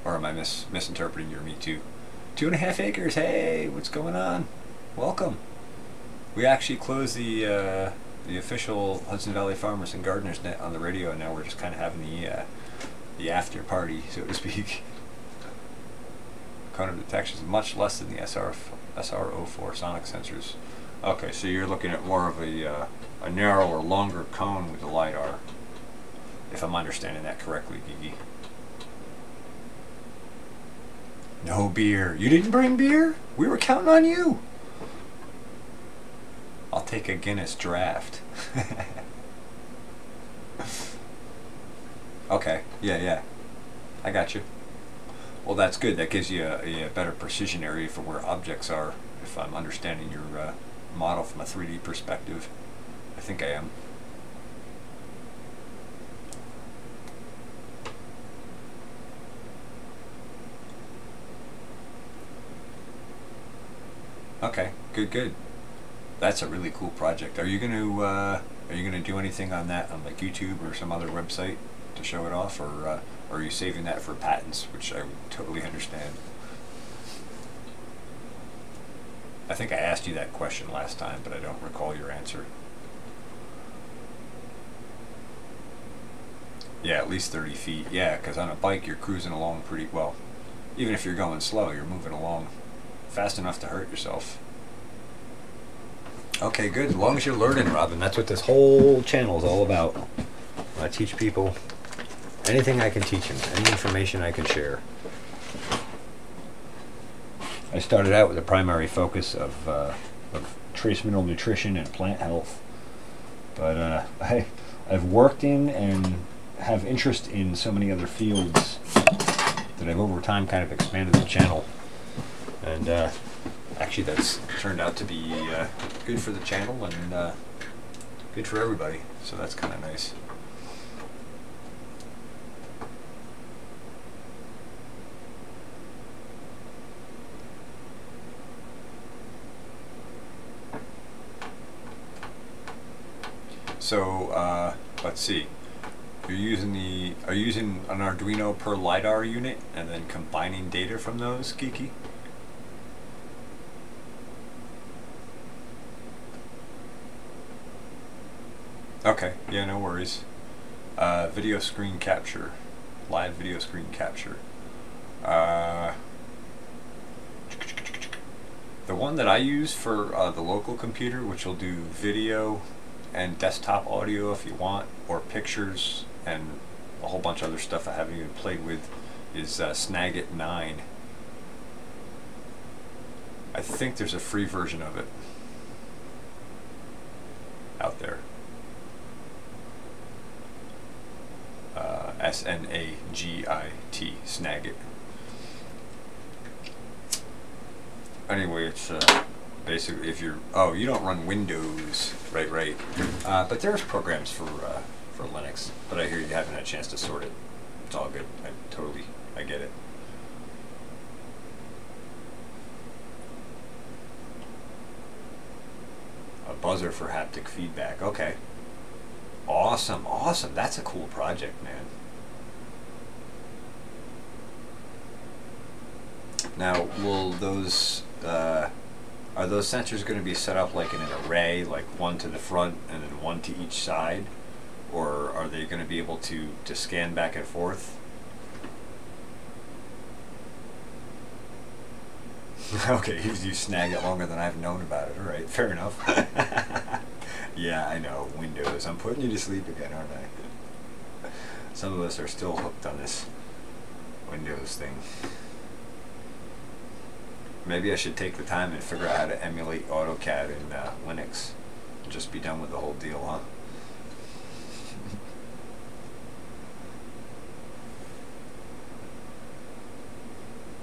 Or am I misinterpreting your me too? 2.5 acres, hey, what's going on? Welcome. We actually closed the official Hudson Valley Farmers and Gardeners net on the radio, and now we're just kind of having the after party, so to speak. Cone of detection is much less than the SR04 sonic sensors. Okay, so you're looking at more of a narrower, longer cone with the LiDAR, if I'm understanding that correctly, Gigi. No beer. You didn't bring beer? We were counting on you. I'll take a Guinness draft. Okay, yeah. I got you. Well, that's good. That gives you a better precision area for where objects are, if I'm understanding your model from a 3D perspective. I think I am. Okay, good. That's a really cool project. Are you gonna do anything on that on like YouTube or some other website to show it off, or are you saving that for patents, which I would totally understand? I think I asked you that question last time, but I don't recall your answer. Yeah, at least 30 feet. Yeah, because on a bike you're cruising along pretty well. Even if you're going slow, you're moving along fast enough to hurt yourself. Okay, good. As long as you're learning, Robin. That's what this whole channel is all about. I teach people anything I can teach them, any information I can share. I started out with a primary focus of trace mineral nutrition and plant health, but I've worked in and have interest in so many other fields that I've over time kind of expanded the channel. And actually that's turned out to be good for the channel and good for everybody, so that's kind of nice. So let's see, Are you using an Arduino per LiDAR unit and then combining data from those, Geeky? Okay, yeah, no worries. Video screen capture, live video screen capture. The one that I use for the local computer, which will do video and desktop audio if you want, or pictures and a whole bunch of other stuff I haven't even played with, is Snagit 9. I think there's a free version of it out there. S-N-A-G-I-T, Snagit. Anyway, it's basically if you're, oh, you don't run Windows, right. But there's programs for Linux, but I hear you haven't had a chance to sort it. It's all good. I get it. A buzzer for haptic feedback. Okay. Awesome. That's a cool project, man. Now, will those are those sensors going to be set up like in an array, like one to the front and then one to each side, or are they going to be able to scan back and forth? Okay, you snag it longer than I've known about it. All right, fair enough. Yeah, I know, Windows. I'm putting you to sleep again, aren't I? Some of us are still hooked on this Windows thing. Maybe I should take the time and figure out how to emulate AutoCAD in Linux. Just be done with the whole deal, huh?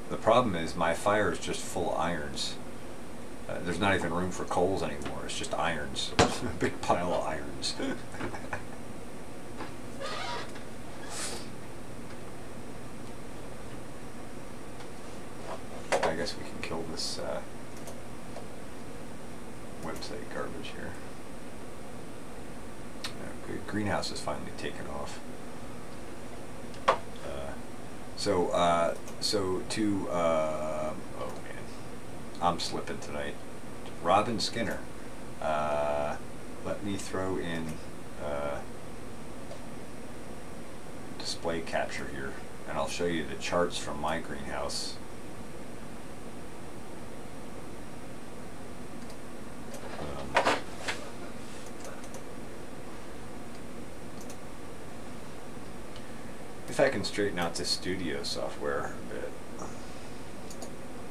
The problem is my fire is just full of irons. There's not even room for coals anymore. It's just irons. A big pile of irons. I guess we can kill this website garbage here. Good. Greenhouse is finally taken off. Oh man, I'm slipping tonight. Robin Skinner. Let me throw in display capture here, and I'll show you the charts from my greenhouse. If I can straighten out this studio software a bit,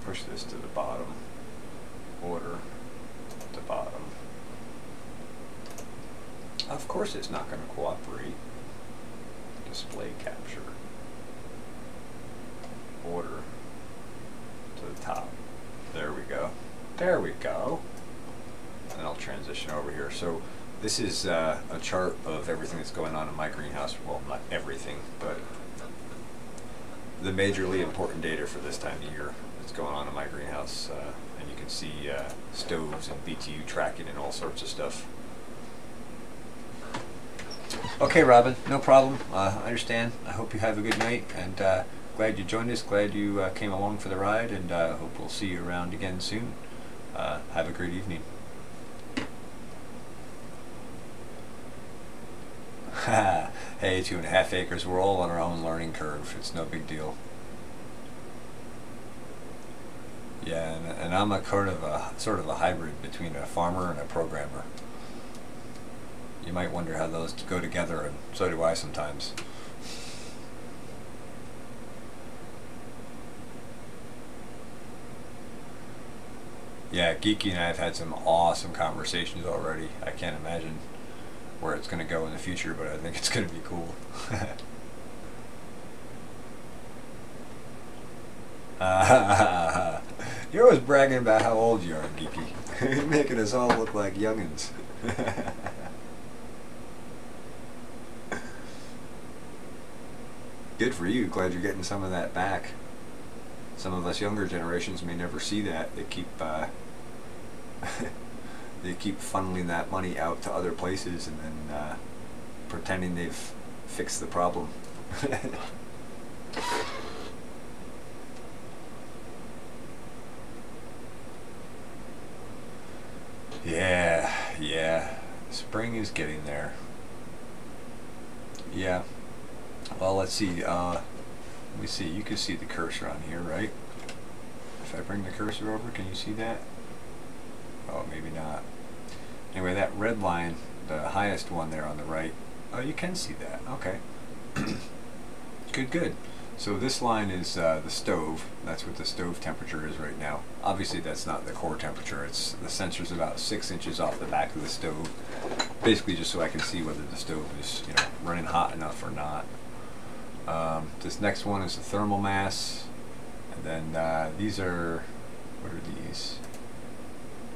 push this to the bottom, order to bottom. Of course it's not going to cooperate. Display capture, order to the top. There we go. There we go. And I'll transition over here. So this is a chart of everything that's going on in my greenhouse. Well, not everything, but the majorly important data for this time of year that's going on in my greenhouse. And you can see stoves and BTU tracking and all sorts of stuff. Okay, Robin, no problem. I understand. I hope you have a good night, and glad you joined us. Glad you came along for the ride, and hope we'll see you around again soon. Have a great evening. Hey, 2.5 acres. We're all on our own learning curve. It's no big deal. Yeah, and I'm a sort of a hybrid between a farmer and a programmer. You might wonder how those go together, and so do I sometimes. Yeah, Geeky and I have had some awesome conversations already. I can't imagine where it's going to go in the future, but I think it's going to be cool. You're always bragging about how old you are, Geeky. You're making us all look like youngins. Good for you. Glad you're getting some of that back. Some of us younger generations may never see that. They keep they keep funneling that money out to other places and then pretending they've fix the problem. Yeah, spring is getting there. Yeah, well, let's see, let me see, you can see the cursor on here, right? If I bring the cursor over, can you see that? Oh, maybe not. Anyway, that red line, the highest one there on the right, oh, you can see that, okay. Good. So this line is the stove. That's what the stove temperature is right now. Obviously that's not the core temperature. It's the sensor's about 6 inches off the back of the stove. Basically just so I can see whether the stove is, you know, running hot enough or not. This next one is the thermal mass. And then these are, what are these?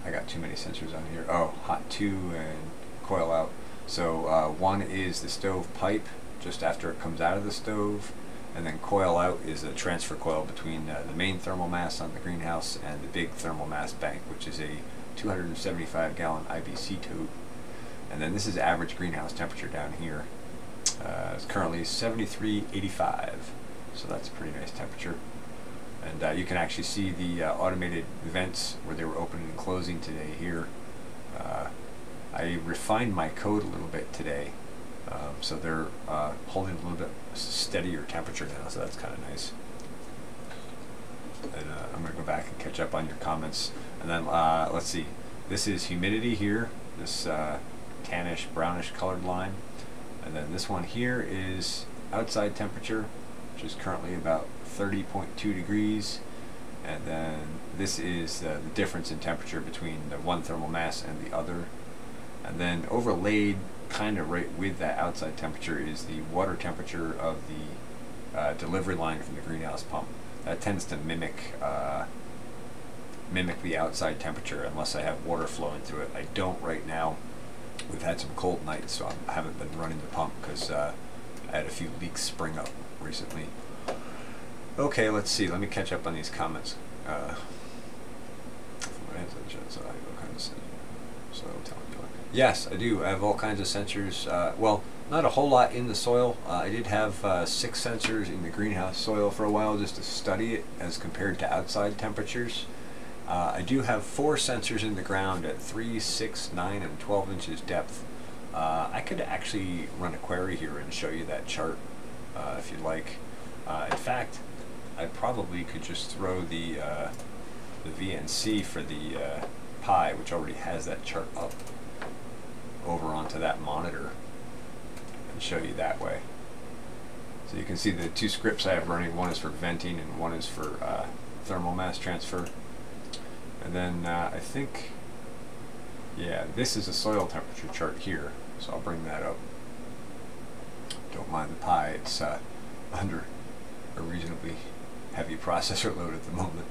I got too many sensors on here. Oh, hot 2 and coil out. So one is the stove pipe just after it comes out of the stove. And then coil out is a transfer coil between the main thermal mass on the greenhouse and the big thermal mass bank, which is a 275 gallon IBC tote. And then this is average greenhouse temperature down here. It's currently 73.85, so that's a pretty nice temperature. And you can actually see the automated vents where they were opening and closing today here. I refined my code a little bit today. So they're holding a little bit steadier temperature now, so that's kind of nice. And I'm going to go back and catch up on your comments. And then let's see, this is humidity here, this tannish brownish colored line. And then this one here is outside temperature, which is currently about 30.2 degrees. And then this is the difference in temperature between the one thermal mass and the other. And then overlaid kind of right with that outside temperature is the water temperature of the delivery line from the greenhouse pump. That tends to mimic the outside temperature unless I have water flowing through it. I don't right now. We've had some cold nights, so I haven't been running the pump because I had a few leaks spring up recently. Okay, let's see. Let me catch up on these comments. Yes, I do. I have all kinds of sensors. Well, not a whole lot in the soil. I did have 6 sensors in the greenhouse soil for a while just to study it as compared to outside temperatures. I do have 4 sensors in the ground at 3, 6, 9, and 12 inches depth. I could actually run a query here and show you that chart if you'd like. In fact, I probably could just throw the VNC for the Pi, which already has that chart up, over onto that monitor and show you that way. So you can see the 2 scripts I have running. One is for venting and one is for thermal mass transfer. And then I think, yeah, this is a soil temperature chart here, so I'll bring that up. Don't mind the Pi, it's under a reasonably heavy processor load at the moment.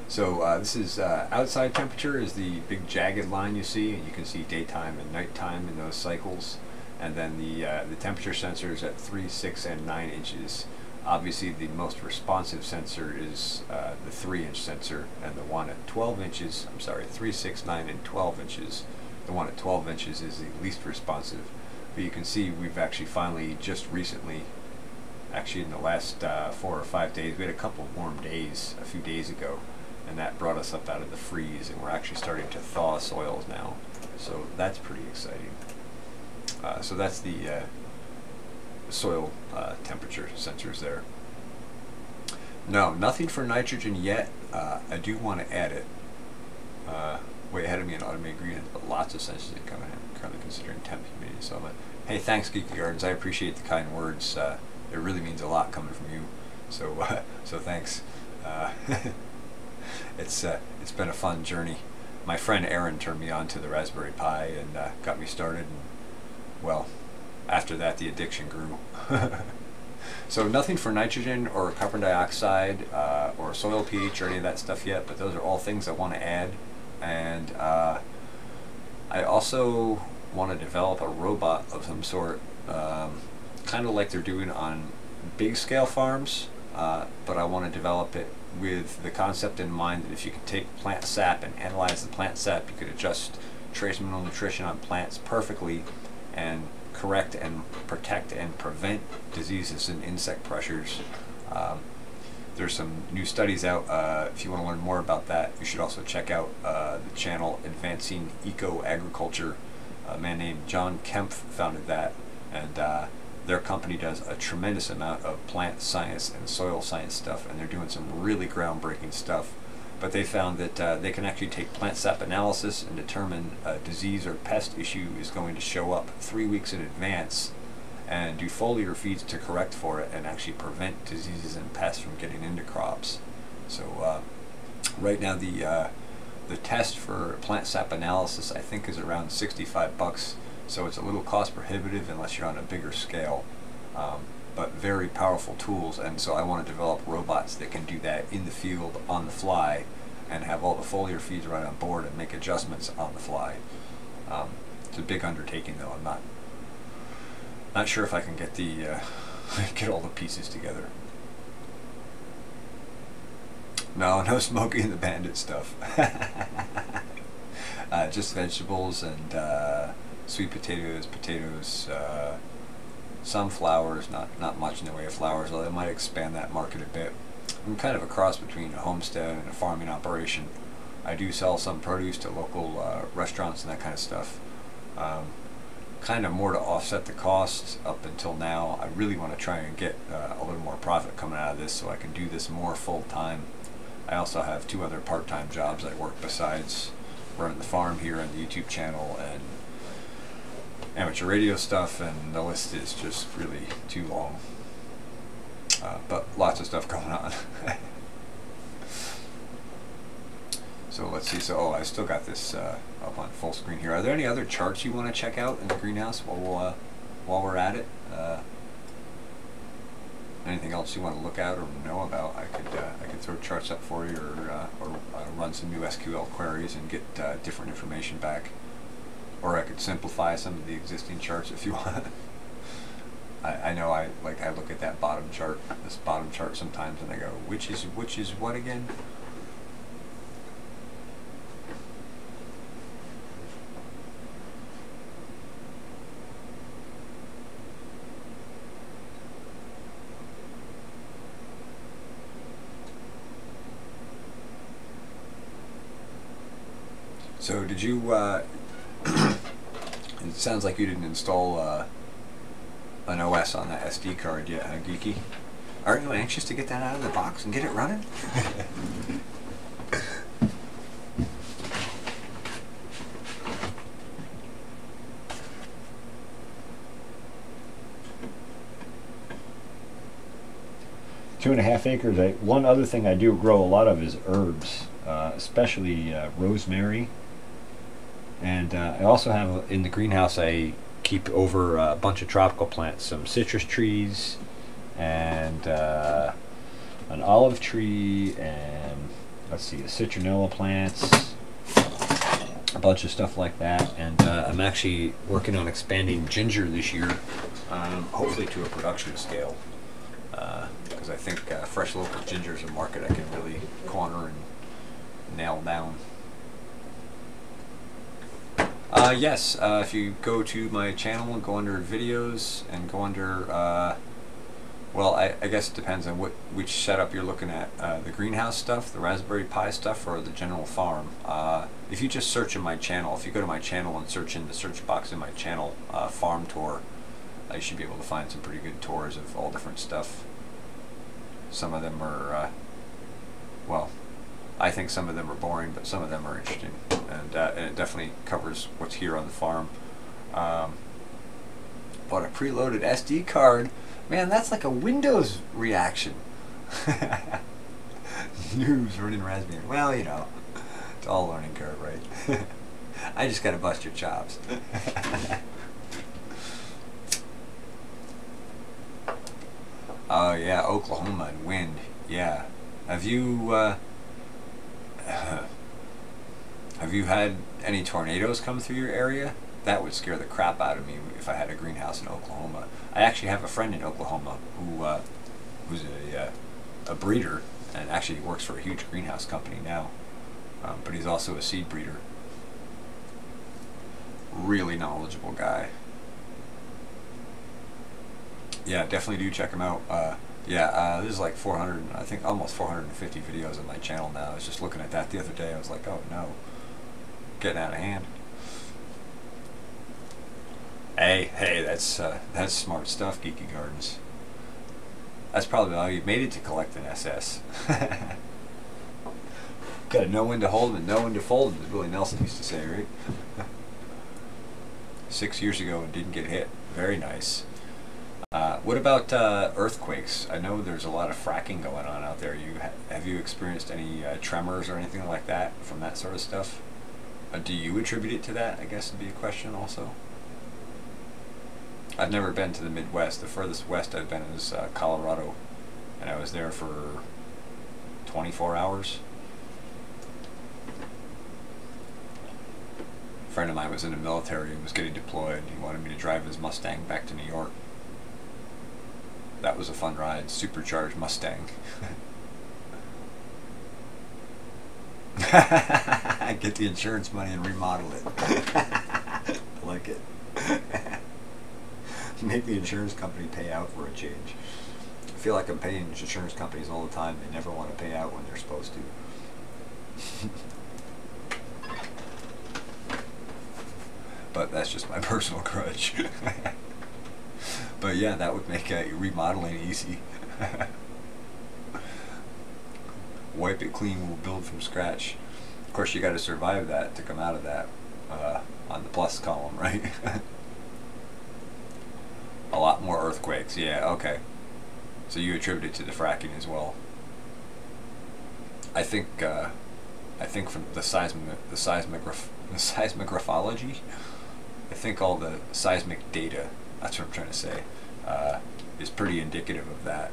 So this is outside temperature is the big jagged line you see, and you can see daytime and nighttime in those cycles. And then the temperature sensors at 3, 6, and 9 inches. Obviously the most responsive sensor is the 3-inch sensor, and the one at 12 inches, I'm sorry, 3, 6, 9, and 12 inches. The one at 12 inches is the least responsive. But you can see we've actually finally just recently, actually in the last 4 or 5 days, we had a couple of warm days a few days ago, and that brought us up out of the freeze, and we're actually starting to thaw soils now. So that's pretty exciting. So that's the soil temperature sensors there. No, nothing for nitrogen yet. I do want to add it. Way ahead of me in automated green, but lots of sensors that come in. I'm currently considering temp, humidity, and so on. Hey, thanks, Geeky Gardens. I appreciate the kind words. It really means a lot coming from you. So, so thanks. It's been a fun journey. My friend Aaron turned me on to the Raspberry Pi and got me started. And, well, after that, the addiction grew. So nothing for nitrogen or carbon dioxide or soil pH or any of that stuff yet, but those are all things I want to add. And I also want to develop a robot of some sort, kind of like they're doing on big scale farms, but I want to develop it with the concept in mind that if you can take plant sap and analyze the plant sap, you could adjust trace mineral nutrition on plants perfectly and correct and protect and prevent diseases and insect pressures. There's some new studies out. If you want to learn more about that, you should also check out the channel Advancing Eco Agriculture. A man named John Kempf founded that, and their company does a tremendous amount of plant science and soil science stuff, and they're doing some really groundbreaking stuff. But they found that they can actually take plant sap analysis and determine a disease or pest issue is going to show up 3 weeks in advance, and do foliar feeds to correct for it and actually prevent diseases and pests from getting into crops. So right now the test for plant sap analysis, I think, is around $65, so it's a little cost prohibitive unless you're on a bigger scale, but very powerful tools. And so I want to develop robots that can do that in the field on the fly and have all the foliar feeds right on board and make adjustments on the fly. It's a big undertaking, though. I'm not sure if I can get get all the pieces together. No Smokey the Bandit stuff. Just vegetables and sweet potatoes, sunflowers, not much in the way of flowers, although I might expand that market a bit. I'm kind of a cross between a homestead and a farming operation. I do sell some produce to local restaurants and that kind of stuff. Kind of more to offset the costs up until now. I really want to try and get a little more profit coming out of this so I can do this more full time. I also have 2 other part-time jobs I work besides running the farm here and the YouTube channel and amateur radio stuff, and the list is just really too long. But lots of stuff going on. So let's see. So I still got this up on full screen here. Are there any other charts you want to check out in the greenhouse while we're at it? Anything else you want to look at or know about? I could throw charts up for you, or run some new SQL queries and get different information back. Or I could simplify some of the existing charts if you want. I know I look at that bottom chart, this bottom chart sometimes, and I go, which is what again? So did you, it sounds like you didn't install an OS on that SD card yet, huh, Geeky? Aren't you anxious to get that out of the box and get it running? Two and a half acres. One other thing I do grow a lot of is herbs, especially rosemary. And I also have in the greenhouse, I keep over a bunch of tropical plants, some citrus trees and an olive tree, and let's see, the citronella plants, a bunch of stuff like that. And I'm actually working on expanding ginger this year, hopefully to a production scale, because I think fresh local ginger is a market I can really corner and nail down. Yes, if you go to my channel and go under videos and go under, well, I guess it depends on which setup you're looking at, the greenhouse stuff, the Raspberry Pi stuff, or the general farm. If you just search in my channel, if you go to my channel and search in the search box in my channel, farm tour, you should be able to find some pretty good tours of all different stuff. Some of them are, well, I think some of them are boring, but some of them are interesting, and it definitely covers what's here on the farm. Bought a preloaded SD card. Man, that's like a Windows reaction. News running Raspberry. Well, you know, it's all a learning curve, right? I just gotta bust your chops. Oh yeah, Oklahoma and wind. Yeah. Have you had any tornadoes come through your area? That would scare the crap out of me if I had a greenhouse in Oklahoma. I actually have a friend in Oklahoma who's a breeder, and actually works for a huge greenhouse company now, but he's also a seed breeder. Really knowledgeable guy. Yeah, definitely do check them out. There's like 400, I think almost 450 videos on my channel now. I was just looking at that the other day. I was like, oh no, getting out of hand. Hey, that's smart stuff, Geeky Gardens. That's probably how you made it to collect an SS. Gotta know when to hold them and know when to fold them, as Willie Nelson used to say, right? 6 years ago and didn't get hit. Very nice. What about earthquakes? I know there's a lot of fracking going on out there. Have you experienced any tremors or anything like that from that sort of stuff? Do you attribute it to that, I guess would be a question also. I've never been to the Midwest. The furthest west I've been is Colorado, and I was there for 24 hours. A friend of mine was in the military and was getting deployed. He wanted me to drive his Mustang back to New York. That was a fun ride, supercharged Mustang. Get the insurance money and remodel it. I like it. Make the insurance company pay out for a change. I feel like I'm paying insurance companies all the time. They never want to pay out when they're supposed to. But that's just my personal grudge. But yeah, that would make remodeling easy. Wipe it clean, we'll build from scratch. Of course, you got to survive that to come out of that on the plus column, right? A lot more earthquakes. Yeah, okay. So you attribute it to the fracking as well. I think from the seismographology, I think all the seismic data, that's what I'm trying to say, is pretty indicative of that.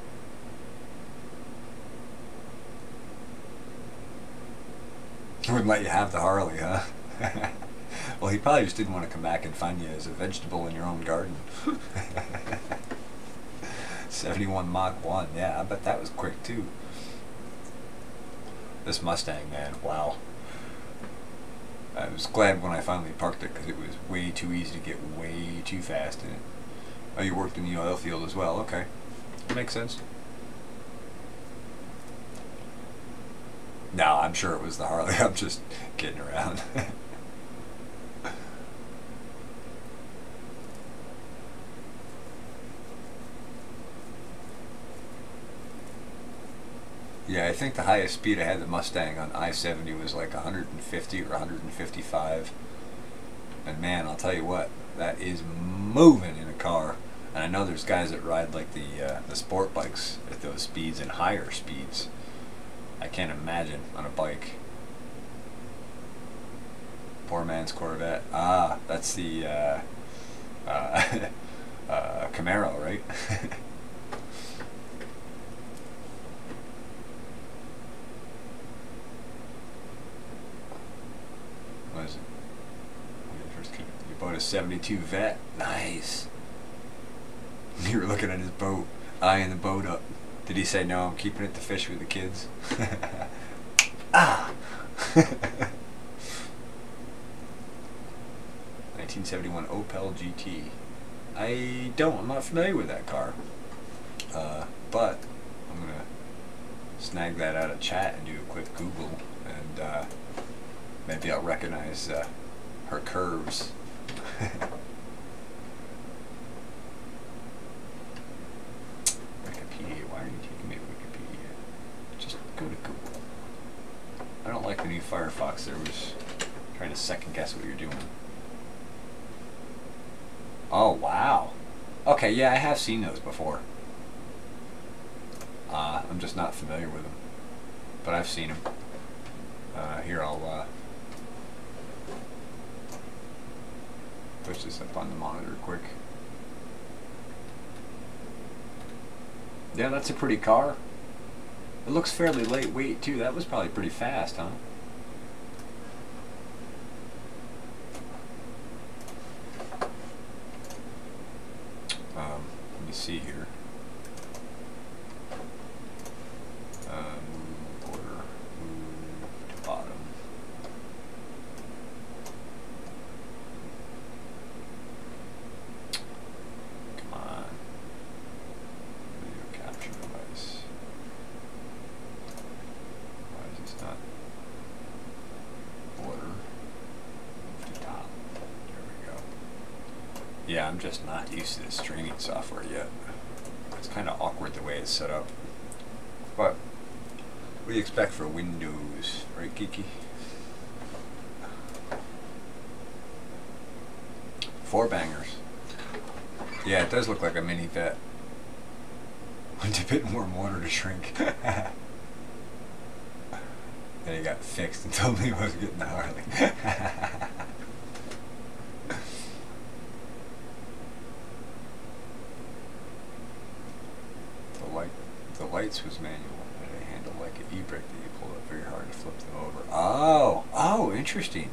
Wouldn't let you have the Harley, huh? Well, he probably just didn't want to come back and find you as a vegetable in your own garden. 71 Mach 1, yeah, I bet that was quick too. This Mustang, man, wow. I was glad when I finally parked it because it was way too easy to get way too fast in it. Oh, you worked in the oil field as well, okay. That makes sense. No, I'm sure it was the Harley. I'm just kidding around. Yeah, I think the highest speed I had the Mustang on I-70 was like 150 or 155. And man, I'll tell you what, that is moving in a car. And I know there's guys that ride like the sport bikes at those speeds and higher speeds. I can't imagine on a bike. Poor man's Corvette. Ah, that's the Camaro, right? What is it? You bought a 72 Vet? Nice. You were looking at his boat, eyeing the boat up. Did he say, no, I'm keeping it to fish with the kids? Ah! 1971 Opel GT. I'm not familiar with that car. But I'm going to snag that out of chat and do a quick Google, and maybe I'll recognize her curves. Wikipedia, why are you taking me to Wikipedia? Just go to Google. I don't like the new Firefox. There was trying to second guess what you're doing. Oh, wow. Okay, yeah, I have seen those before. I'm just not familiar with them. But I've seen them. Here, I'll push this up on the monitor quick. Yeah, that's a pretty car. It looks fairly lightweight too. That was probably pretty fast, huh? Let me see here. Border, move to bottom. Come on. Yeah, I'm just not used to the streaming software yet. It's kind of awkward the way it's set up. But what do you expect for Windows, right, Geeky? 4 bangers. Yeah, it does look like a mini vet. Went a bit more water to shrink. Then he got fixed and told me he wasn't getting the Harley. The lights was manual, and they handle like an e-brake that you pull up very hard to flip them over. Oh, interesting.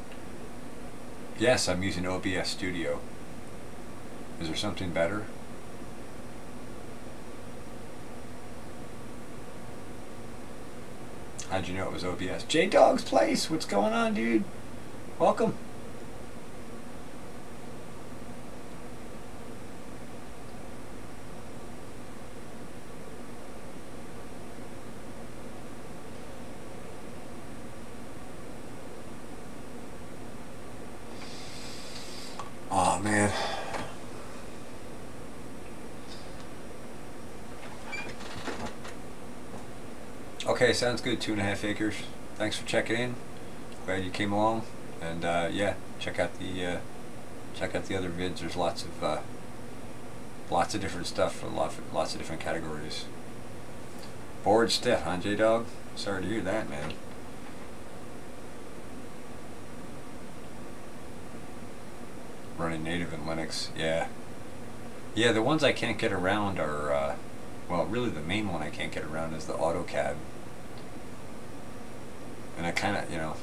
Yes, I'm using OBS Studio. Is there something better? How'd you know it was OBS? J-Dog's Place, what's going on, dude? Welcome. Oh, man. Okay, sounds good. 2.5 acres. Thanks for checking in. Glad you came along. And yeah, check out the other vids. There's lots of different stuff for lots of different categories. Bored stiff, huh, J-Dog? Sorry to hear that, man. Running native in Linux, yeah. Yeah, the ones I can't get around are, well, really the main one I can't get around is the AutoCAD. And I kind of, you know,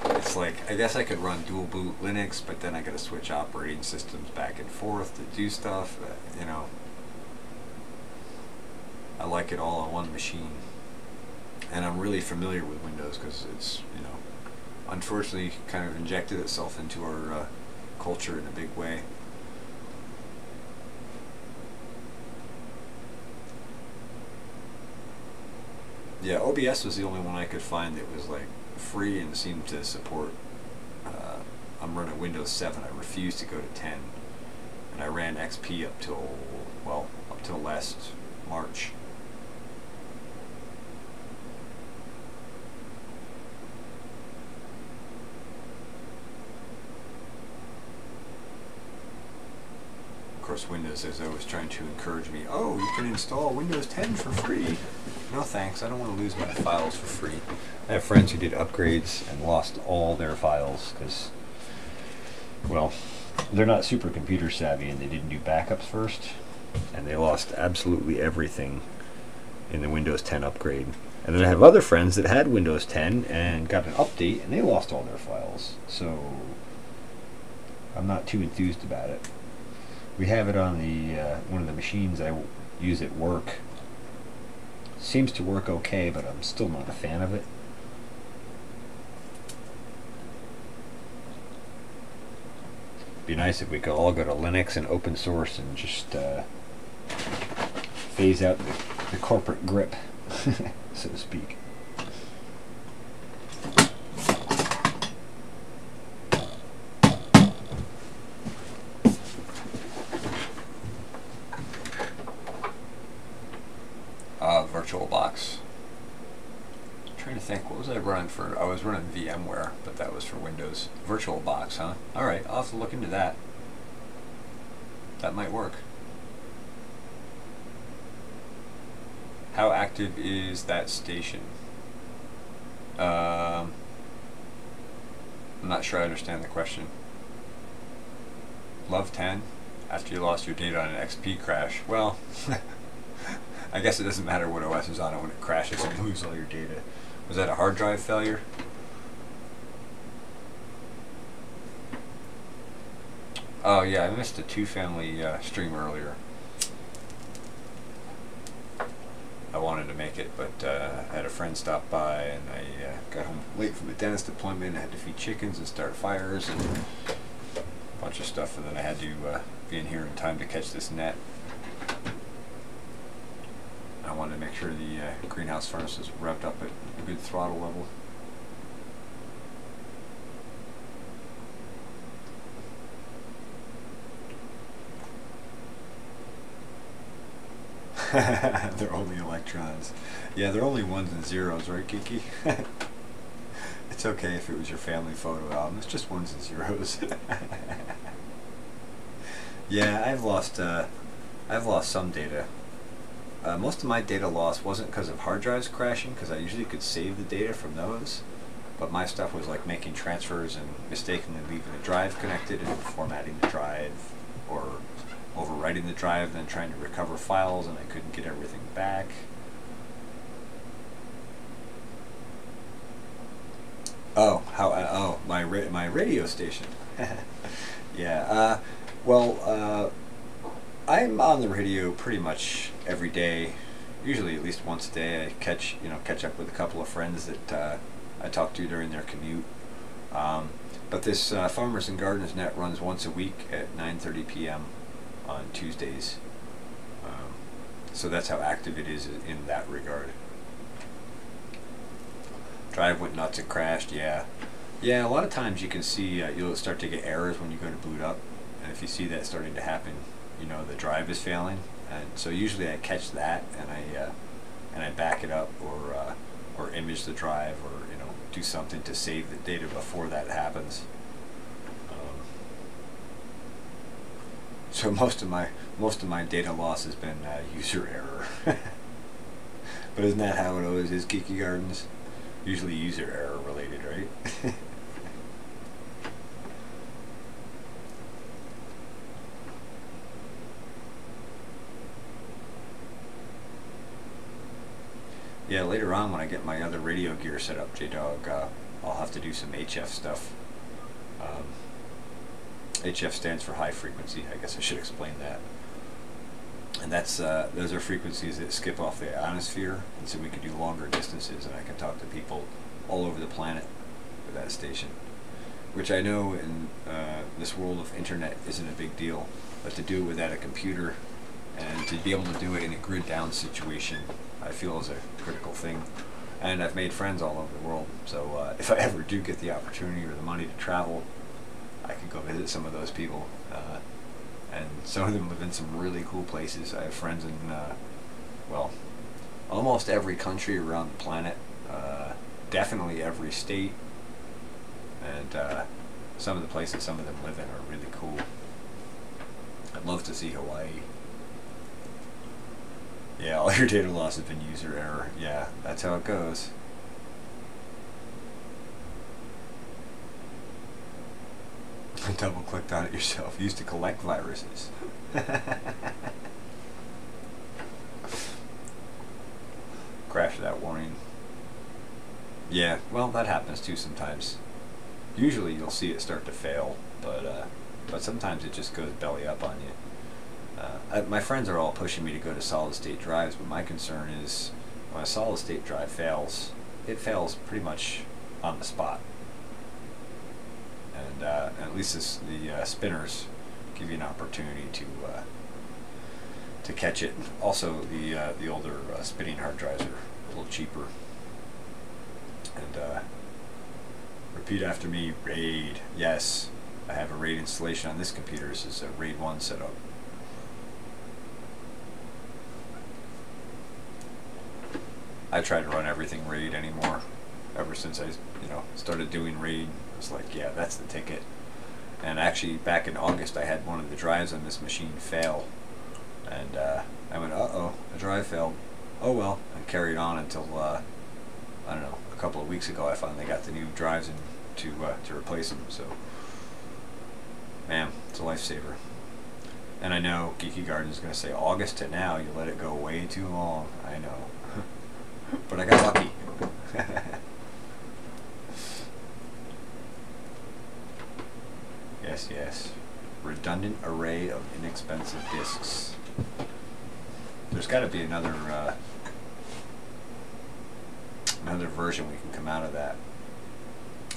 it's like, I guess I could run dual boot Linux, but then I gotta switch operating systems back and forth to do stuff, you know. I like it all on one machine. And I'm really familiar with Windows because it's, you know, unfortunately kind of injected itself into our culture in a big way. Yeah, OBS was the only one I could find that was like free and seemed to support. I'm running Windows 7. I refused to go to 10, and I ran XP up till last March. Of course, Windows is always trying to encourage me, oh, you can install Windows 10 for free. No thanks, I don't want to lose my files for free. I have friends who did upgrades and lost all their files because, well, they're not super computer savvy and they didn't do backups first, and they lost absolutely everything in the Windows 10 upgrade. And then I have other friends that had Windows 10 and got an update and they lost all their files. So I'm not too enthused about it. We have it on the one of the machines I use at work. Seems to work okay, but I'm still not a fan of it. Be nice if we could all go to Linux and open source and just phase out the corporate grip, so to speak. VirtualBox. I'm trying to think, what was I running for? I was running VMware, but that was for Windows. VirtualBox, huh? Alright, I'll have to look into that. That might work. How active is that station? I'm not sure I understand the question. Love 10 after you lost your data on an XP crash. Well, I guess it doesn't matter what OS is on it when it crashes and lose all your data. Was that a hard drive failure? Oh yeah, I missed a 2-family stream earlier. I wanted to make it, but I had a friend stop by and I got home late from a dentist appointment. I had to feed chickens and start fires and a bunch of stuff, and then I had to be in here in time to catch this net. I wanted to make sure the greenhouse furnace is revved up at a good throttle level. They're only electrons. Yeah, they're only ones and zeros, right, Kiki? It's okay if it was your family photo album. It's just ones and zeros. Yeah, I've lost some data. Most of my data loss wasn't because of hard drives crashing, because I usually could save the data from those. But my stuff was like making transfers and mistakenly leaving the drive connected and formatting the drive, or overwriting the drive, then trying to recover files, and I couldn't get everything back. Oh, my radio station. Yeah. I'm on the radio pretty much every day. Usually at least once a day. I catch up with a couple of friends that I talk to during their commute. But this Farmers and Gardeners Net runs once a week at 9:30 p.m. on Tuesdays. So that's how active it is in that regard. Drive went nuts and crashed, yeah. Yeah, a lot of times you can see, you'll start to get errors when you go to boot up. And if you see that starting to happen, you know the drive is failing. And so usually I catch that and I back it up, or image the drive, or do something to save the data before that happens. So most of my data loss has been user error. But isn't that how it always is, Geeky Gardens? Usually user error related, right? Yeah, later on when I get my other radio gear set up, J-Dog, I'll have to do some HF stuff. HF stands for high frequency. I guess I should explain that. And that's those are frequencies that skip off the ionosphere, and so we can do longer distances, and I can talk to people all over the planet with that station. Which I know in this world of internet isn't a big deal, but to do it without a computer and to be able to do it in a grid down situation, I feel is a critical thing. And I've made friends all over the world, so if I ever do get the opportunity or the money to travel, I could go visit some of those people. And some of them live in some really cool places. I have friends in, well, almost every country around the planet, definitely every state, and some of the places some of them live in are really cool. I'd love to see Hawaii. Yeah, all your data loss has been user error. Yeah, that's how it goes. Double clicked on it yourself. Used to collect viruses. Crash without warning. Yeah, well, that happens too sometimes. Usually you'll see it start to fail, but sometimes it just goes belly up on you. My friends are all pushing me to go to solid state drives, but my concern is when a solid state drive fails, it fails pretty much on the spot. And at least the spinners give you an opportunity to catch it. Also, the older spinning hard drives are a little cheaper. And repeat after me, RAID. Yes, I have a RAID installation on this computer. This is a RAID 1 setup. I try to run everything RAID anymore. Ever since I, started doing RAID, I was like, yeah, that's the ticket. And actually, back in August, I had one of the drives on this machine fail, and I went, uh-oh, the drive failed. Oh well, and carried on until I don't know, a couple of weeks ago. I finally got the new drives in to replace them. So, man, it's a lifesaver. And I know Geeky Garden is going to say August to now, you let it go way too long. I know, but I got lucky. Yes, yes. Redundant array of inexpensive discs. There's got to be another version we can come out of that.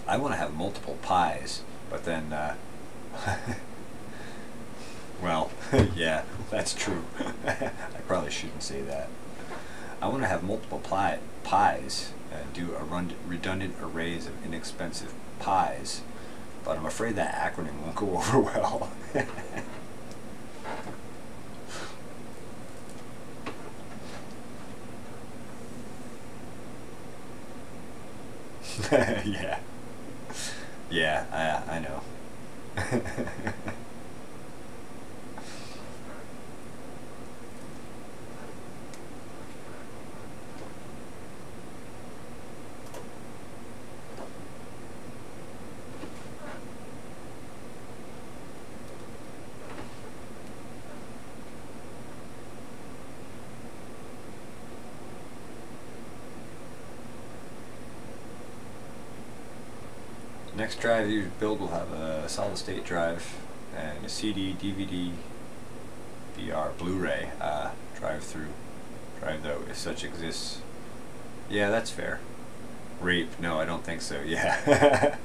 I want to have multiple pies, but then, well, yeah, that's true. I probably shouldn't say that. I want to have multiple pies and do redundant arrays of inexpensive pies. But I'm afraid that acronym won't go over well. Yeah. Yeah, I know. Next drive you build will have a solid state drive and a CD, DVD, VR, Blu-ray drive though, if such exists. Yeah, that's fair. Rape? No, I don't think so. Yeah.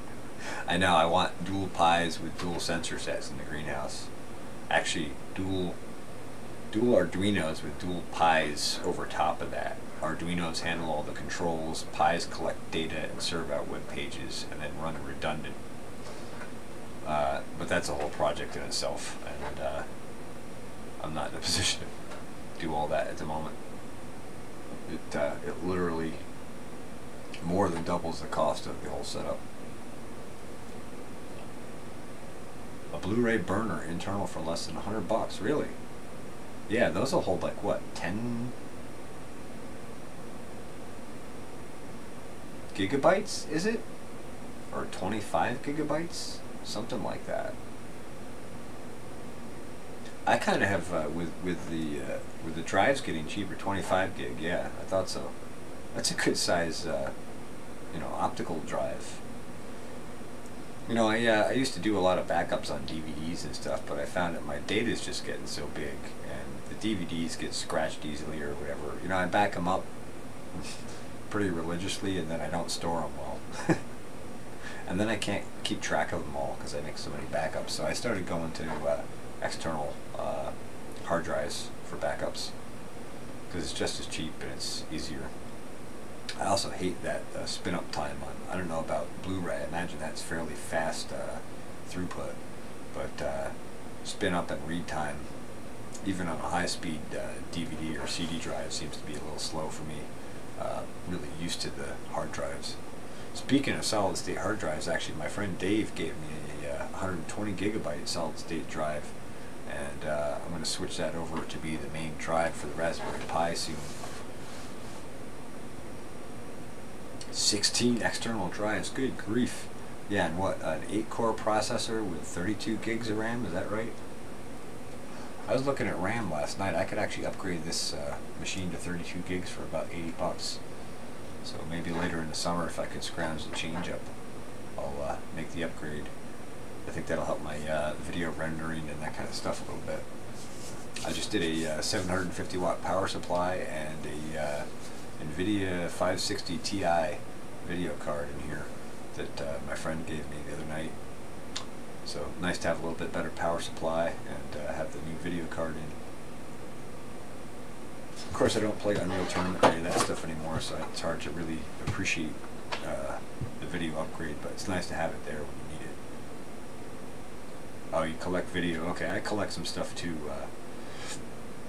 I know, I want dual Pis with dual sensor sets in the greenhouse. Actually, dual Arduinos with dual Pis over top of that. Arduinos handle all the controls, Pis collect data and serve out web pages, and then run redundant. But that's a whole project in itself, and I'm not in a position to do all that at the moment. It literally more than doubles the cost of the whole setup. A Blu-ray burner internal for less than $100, really? Yeah, those will hold like what, 10 gigabytes, is it? Or 25 gigabytes? Something like that. I kind of have with the drives getting cheaper, 25 gig. Yeah, I thought so. That's a good size, optical drive. I used to do a lot of backups on DVDs and stuff, but I found that my data is just getting so big, and the DVDs get scratched easily or whatever. I back them up pretty religiously, and then I don't store them well. And then I can't keep track of them all because I make so many backups. So I started going to external hard drives for backups because it's just as cheap and it's easier. I also hate that spin-up time on, I don't know about Blu-ray, I imagine that's fairly fast throughput, but spin-up and read time, even on a high-speed DVD or CD drive, seems to be a little slow for me. Really used to the hard drives. Speaking of solid-state hard drives, actually my friend Dave gave me a 120 gigabyte solid-state drive, and I'm going to switch that over to be the main drive for the Raspberry Pi soon. 16 external drives, good grief. Yeah, and what, an 8-core processor with 32 gigs of RAM, is that right? I was looking at RAM last night. I could actually upgrade this machine to 32 gigs for about $80. So maybe later in the summer, if I could scrounge the change up, I'll make the upgrade. I think that'll help my video rendering and that kind of stuff a little bit. I just did a 750 watt power supply and a NVIDIA 560 Ti video card in here that my friend gave me the other night. So nice to have a little bit better power supply and have the new video card in. Of course I don't play Unreal Tournament or any of that stuff anymore, so it's hard to really appreciate the video upgrade, but it's nice to have it there when you need it. Oh, you collect video. Okay, I collect some stuff too.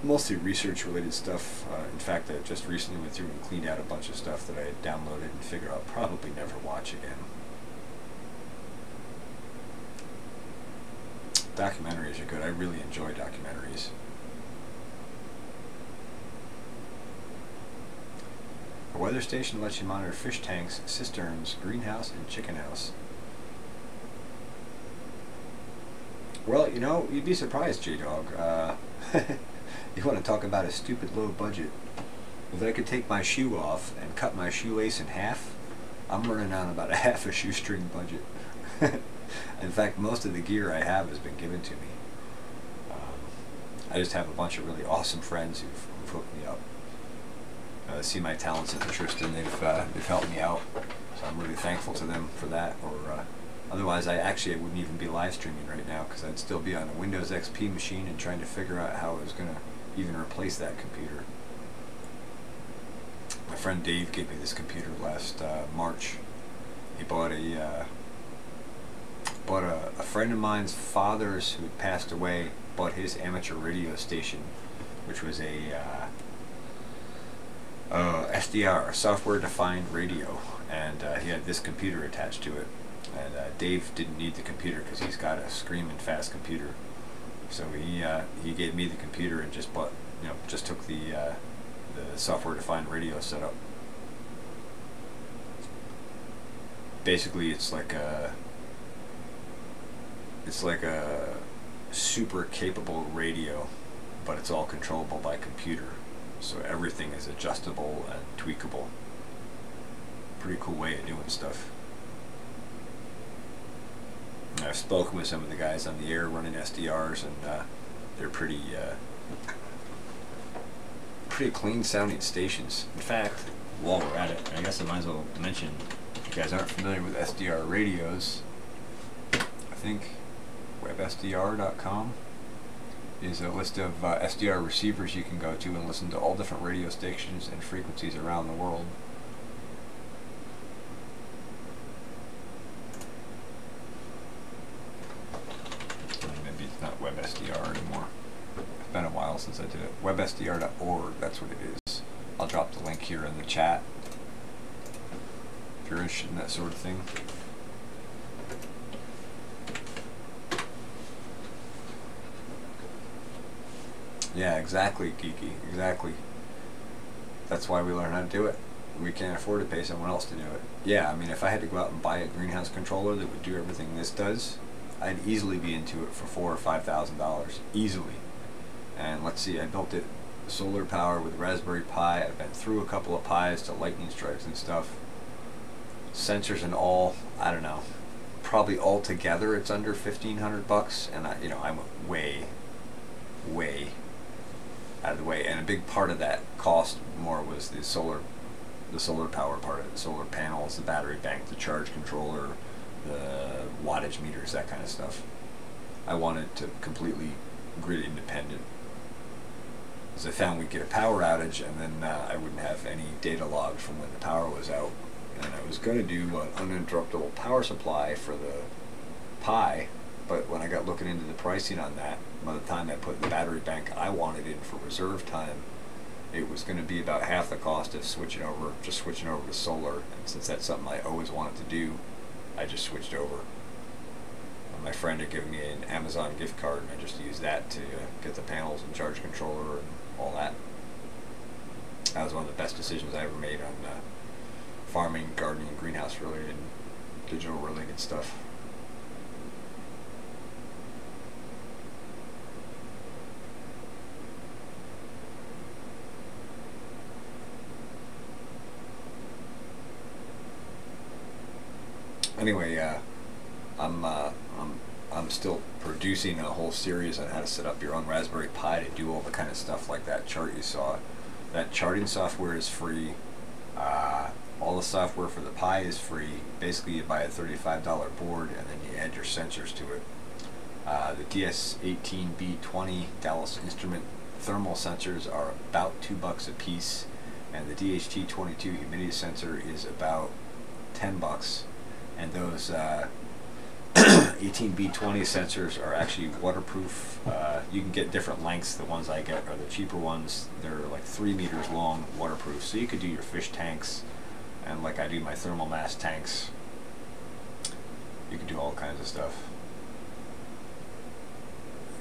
Mostly research related stuff. In fact, I just recently went through and cleaned out a bunch of stuff that I had downloaded and figured I'll probably never watch again. Documentaries are good. I really enjoy documentaries. A weather station lets you monitor fish tanks, cisterns, greenhouse, and chicken house. Well, you'd be surprised, J-Dog. You want to talk about a stupid low budget. If I could take my shoe off and cut my shoelace in half, I'm running on about a half a shoestring budget. In fact, most of the gear I have has been given to me. I just have a bunch of really awesome friends who've hooked me up. See my talents and interest, and they've helped me out. So I'm really thankful to them for that. Or otherwise, I wouldn't even be live streaming right now because I'd still be on a Windows XP machine and trying to figure out how I was going to even replace that computer. My friend Dave gave me this computer last March. He bought a friend of mine's father's who had passed away, bought his amateur radio station, which was a SDR, software-defined radio, and he had this computer attached to it. And Dave didn't need the computer because he's got a screaming fast computer. So he gave me the computer and just took the software-defined radio setup. Basically, it's like a super capable radio, but it's all controllable by computer. So everything is adjustable and tweakable. Pretty cool way of doing stuff. And I've spoken with some of the guys on the air running SDRs, and they're pretty clean sounding stations. In fact, while we're at it, I guess I might as well mention, if you guys aren't familiar with SDR radios, I think websdr.com is a list of SDR receivers you can go to and listen to all different radio stations and frequencies around the world. Maybe it's not WebSDR anymore. It's been a while since I did it. WebSDR.org, that's what it is. I'll drop the link here in the chat if you're interested in that sort of thing. Yeah, exactly, Geeky, exactly. That's why we learn how to do it. We can't afford to pay someone else to do it. Yeah, I mean, if I had to go out and buy a greenhouse controller that would do everything this does, I'd easily be into it for $4,000 or $5,000, easily. And let's see, I built it solar power with Raspberry Pi. I've been through a couple of Pis to lightning strikes and stuff. Sensors and all, I don't know. Probably all together, it's under $1,500, and I went way out of the way, and a big part of that cost more was the solar power part of it, the solar panels, the battery bank, the charge controller, the wattage meters, that kind of stuff. I wanted to completely grid independent, because I found we'd get a power outage and then I wouldn't have any data logged from when the power was out, and I was going to do an uninterruptible power supply for the Pi, but when I got looking into the pricing on that, by the time I put the battery bank I wanted in for reserve time, it was going to be about half the cost of switching over to solar. And since that's something I always wanted to do, I just switched over. And my friend had given me an Amazon gift card, and I just used that to get the panels and charge controller and all that. That was one of the best decisions I ever made on farming, gardening, greenhouse related, digital related stuff. Anyway, I'm still producing a whole series on how to set up your own Raspberry Pi to do all the kind of stuff like that chart you saw. That charting software is free. All the software for the Pi is free. Basically, you buy a $35 board and then you add your sensors to it. The DS18B20 Dallas Instrument thermal sensors are about $2 a piece, and the DHT22 humidity sensor is about $10. And those 18B20 sensors are actually waterproof. You can get different lengths. The ones I get are the cheaper ones. They're like 3 meters long, waterproof. So you could do your fish tanks, and like I do my thermal mass tanks. You can do all kinds of stuff.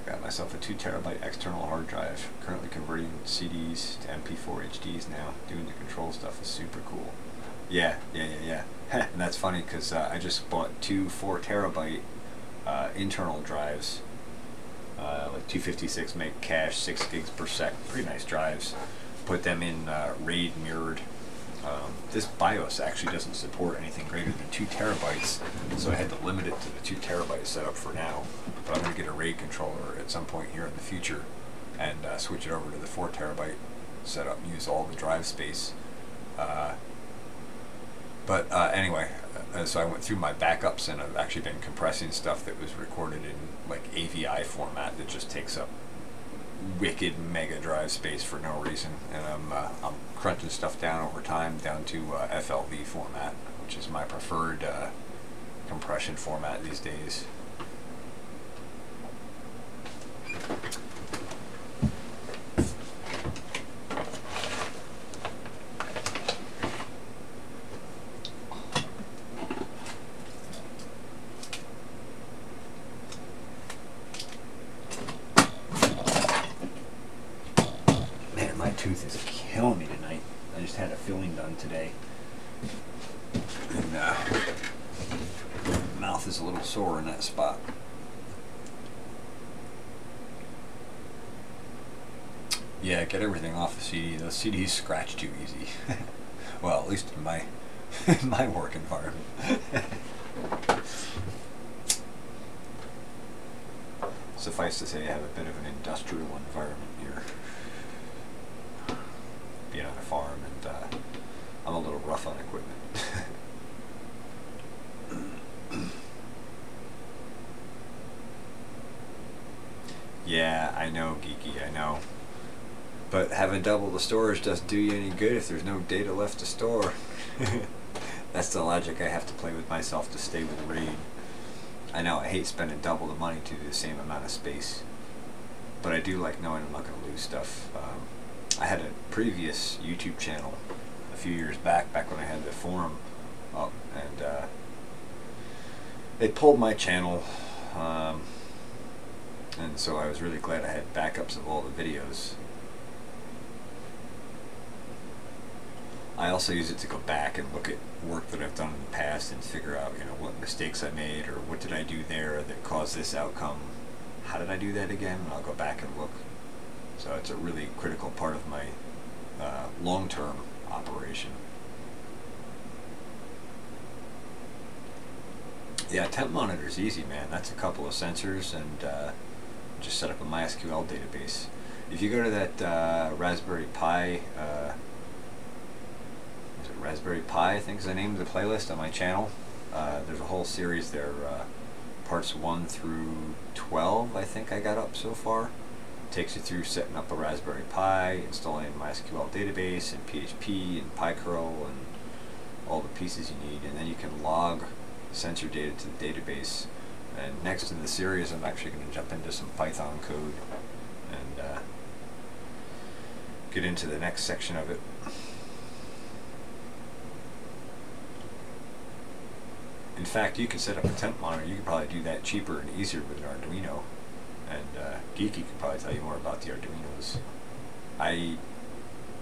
I got myself a 2 terabyte external hard drive. Currently converting CDs to MP4 HDs now. Doing the control stuff is super cool. Yeah. And that's funny because I just bought 2 4 terabyte internal drives, like 256 meg cache, 6 gigs per sec, pretty nice drives. Put them in RAID mirrored. This BIOS actually doesn't support anything greater than 2 terabytes, so I had to limit it to the 2 terabyte setup for now. But I'm going to get a RAID controller at some point here in the future and switch it over to the 4 terabyte setup and use all the drive space. Anyway, so I went through my backups, and I've actually been compressing stuff that was recorded in like AVI format that just takes up wicked mega drive space for no reason, and I'm crunching stuff down over time down to FLV format, which is my preferred compression format these days. store in that spot. Yeah, get everything off the CD. Those CDs scratch too easy. Well, at least in my in my work environment. Suffice to say, I have a bit of an industrial environment here. Being on a farm, and I'm a little rough on equipment. Yeah, I know, geeky, I know. But having double the storage doesn't do you any good if there's no data left to store. That's the logic I have to play with myself to stay with RAID. I know I hate spending double the money to do the same amount of space, but I do like knowing I'm not going to lose stuff. I had a previous YouTube channel a few years back when I had the forum up, and it pulled my channel, and so I was really glad I had backups of all the videos. I also use it to go back and look at work that I've done in the past and figure out, you know, what mistakes I made or what did I do there that caused this outcome. How did I do that again? And I'll go back and look. So it's a really critical part of my long-term operation. Yeah, temp monitor is easy, man. That's a couple of sensors and just set up a MySQL database. If you go to that Raspberry Pi, Raspberry Pi, I think is the name of the playlist on my channel. There's a whole series there, parts 1 through 12 I think I got up so far. Takes you through setting up a Raspberry Pi, installing a MySQL database and PHP and PyCurl and all the pieces you need, and then you can log sensor data to the database. And next in the series I'm actually going to jump into some Python code and get into the next section of it. In fact, you can set up a temp monitor. You can probably do that cheaper and easier with an Arduino. And Geeky can probably tell you more about the Arduinos. I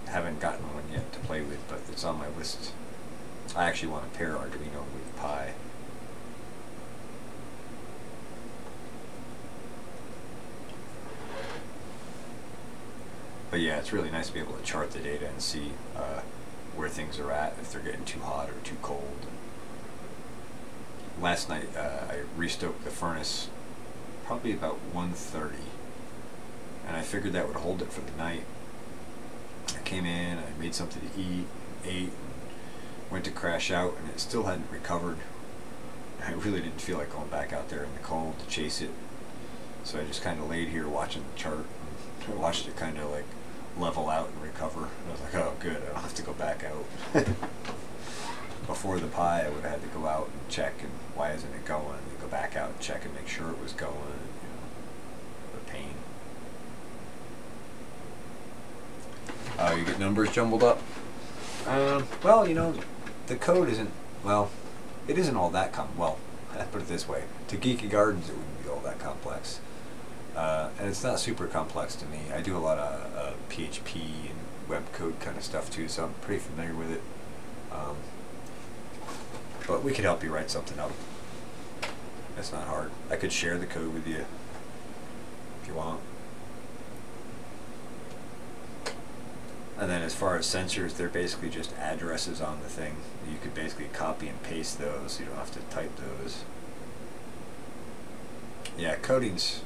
haven't gotten one yet to play with, but it's on my list. I actually want to pair Arduino with Pi. But yeah, it's really nice to be able to chart the data and see where things are at, if they're getting too hot or too cold. Last night I restoked the furnace probably about 1:30, and I figured that would hold it for the night. I came in, I made something to eat, ate, went to crash out, and it still hadn't recovered. I really didn't feel like going back out there in the cold to chase it, so I just kind of laid here watching the chart. I watched it kind of like level out and recover, and I was like, oh good, I don't have to go back out. Before the Pi, I would have had to go out and check, and why isn't it going? And go back out and check and make sure it was going. You know, the pain. Oh, you get numbers jumbled up? Well, you know, the code isn't, well, it isn't all that well, I put it this way. To Geeky Gardens, it wouldn't be all that complex. And it's not super complex to me. I do a lot of PHP and web code kind of stuff too, so I'm pretty familiar with it. But we could help you write something up. It's not hard. I could share the code with you if you want. And then as far as sensors, they're basically just addresses on the thing. You could basically copy and paste those, so you don't have to type those. Yeah, coding's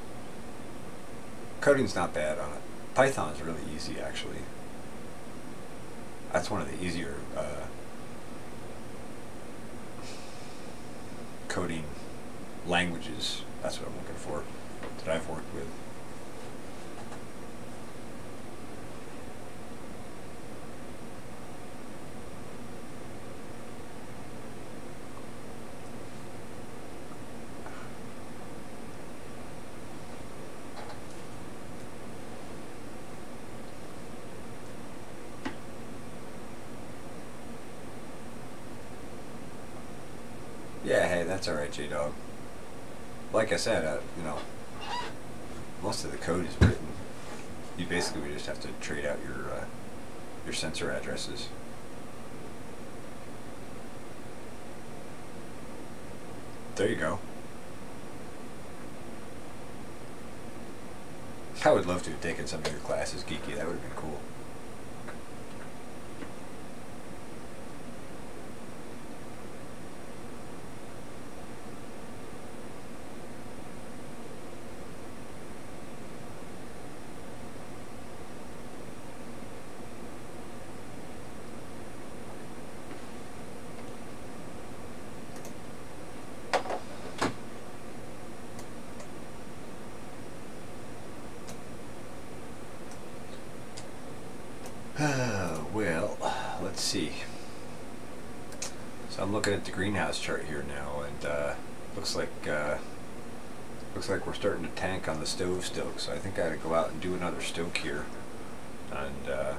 not bad on it. Python's really easy, actually. That's one of the easier coding languages, that's what I'm looking for, that I've worked with. Yeah, hey, that's alright, J-Dog. Like I said, you know, most of the code is written. You basically would just have to trade out your sensor addresses. There you go. I would love to have taken some of your classes, Geeky. That would have been cool. Well, let's see. So I'm looking at the greenhouse chart here now, and looks like we're starting to tank on the stove stoke. So I think I gotta go out and do another stoke here, and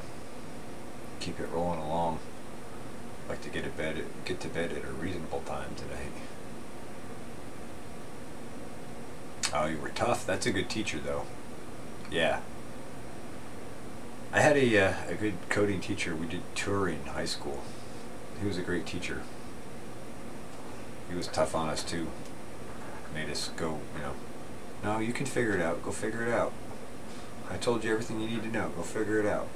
keep it rolling along. I'd like to get to bed at a reasonable time tonight. Oh, you were tough. That's a good teacher, though. Yeah. I had a good coding teacher. We did touring high school. He was a great teacher. He was tough on us too. Made us go, no, you can figure it out. Go figure it out. I told you everything you need to know. Go figure it out.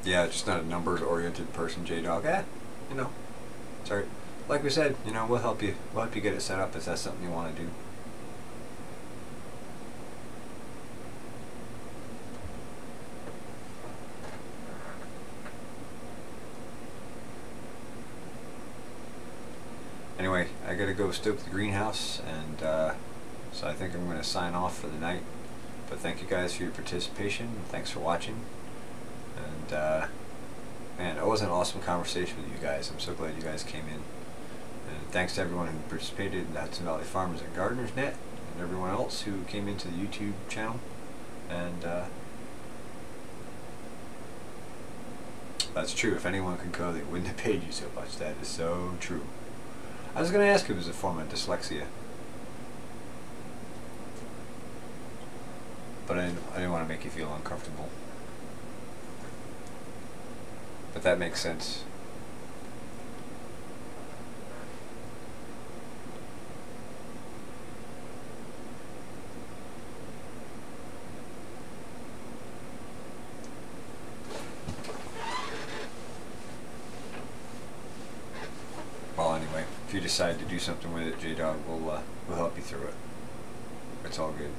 Yeah, just not a numbers-oriented person, J-Dog. It's alright. Like we said, we'll help you. We'll help you get it set up if that's something you want to do. Anyway, I gotta go stoke the greenhouse, and so I think I'm going to sign off for the night. But thank you guys for your participation. Thanks for watching. And man, it was an awesome conversation with you guys. I'm so glad you guys came in. And thanks to everyone who participated in the Hudson Valley Farmers and Gardeners Net, and everyone else who came into the YouTube channel. And that's true. If anyone can code, they wouldn't have paid you so much. That is so true. I was going to ask if it was a form of dyslexia, but I didn't want to make you feel uncomfortable. But that makes sense. Well, anyway, if you decide to do something with it, J-Dog will help you through it. It's all good.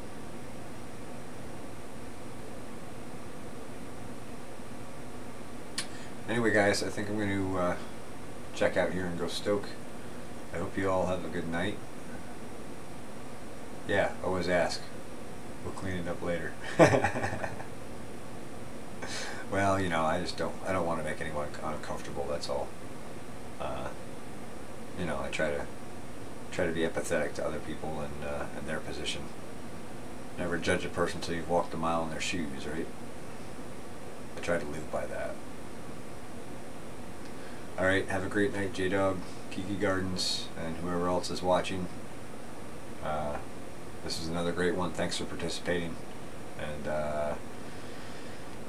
Anyway, guys, I think I'm going to check out here and go stoke. I hope you all have a good night. Yeah, always ask. We'll clean it up later. Well, I don't want to make anyone uncomfortable. That's all. I try to be empathetic to other people and their position. Never judge a person until you've walked a mile in their shoes, right? I try to live by that. Alright, have a great night, J-Dog, Kiki Gardens, and whoever else is watching. This is another great one. Thanks for participating. And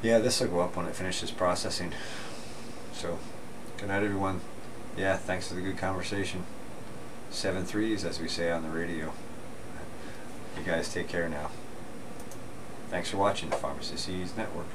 yeah, this will go up when it finishes processing. So, good night, everyone. Yeah, thanks for the good conversation. 7 threes, as we say on the radio. You guys take care now. Thanks for watching the Farmacy Network.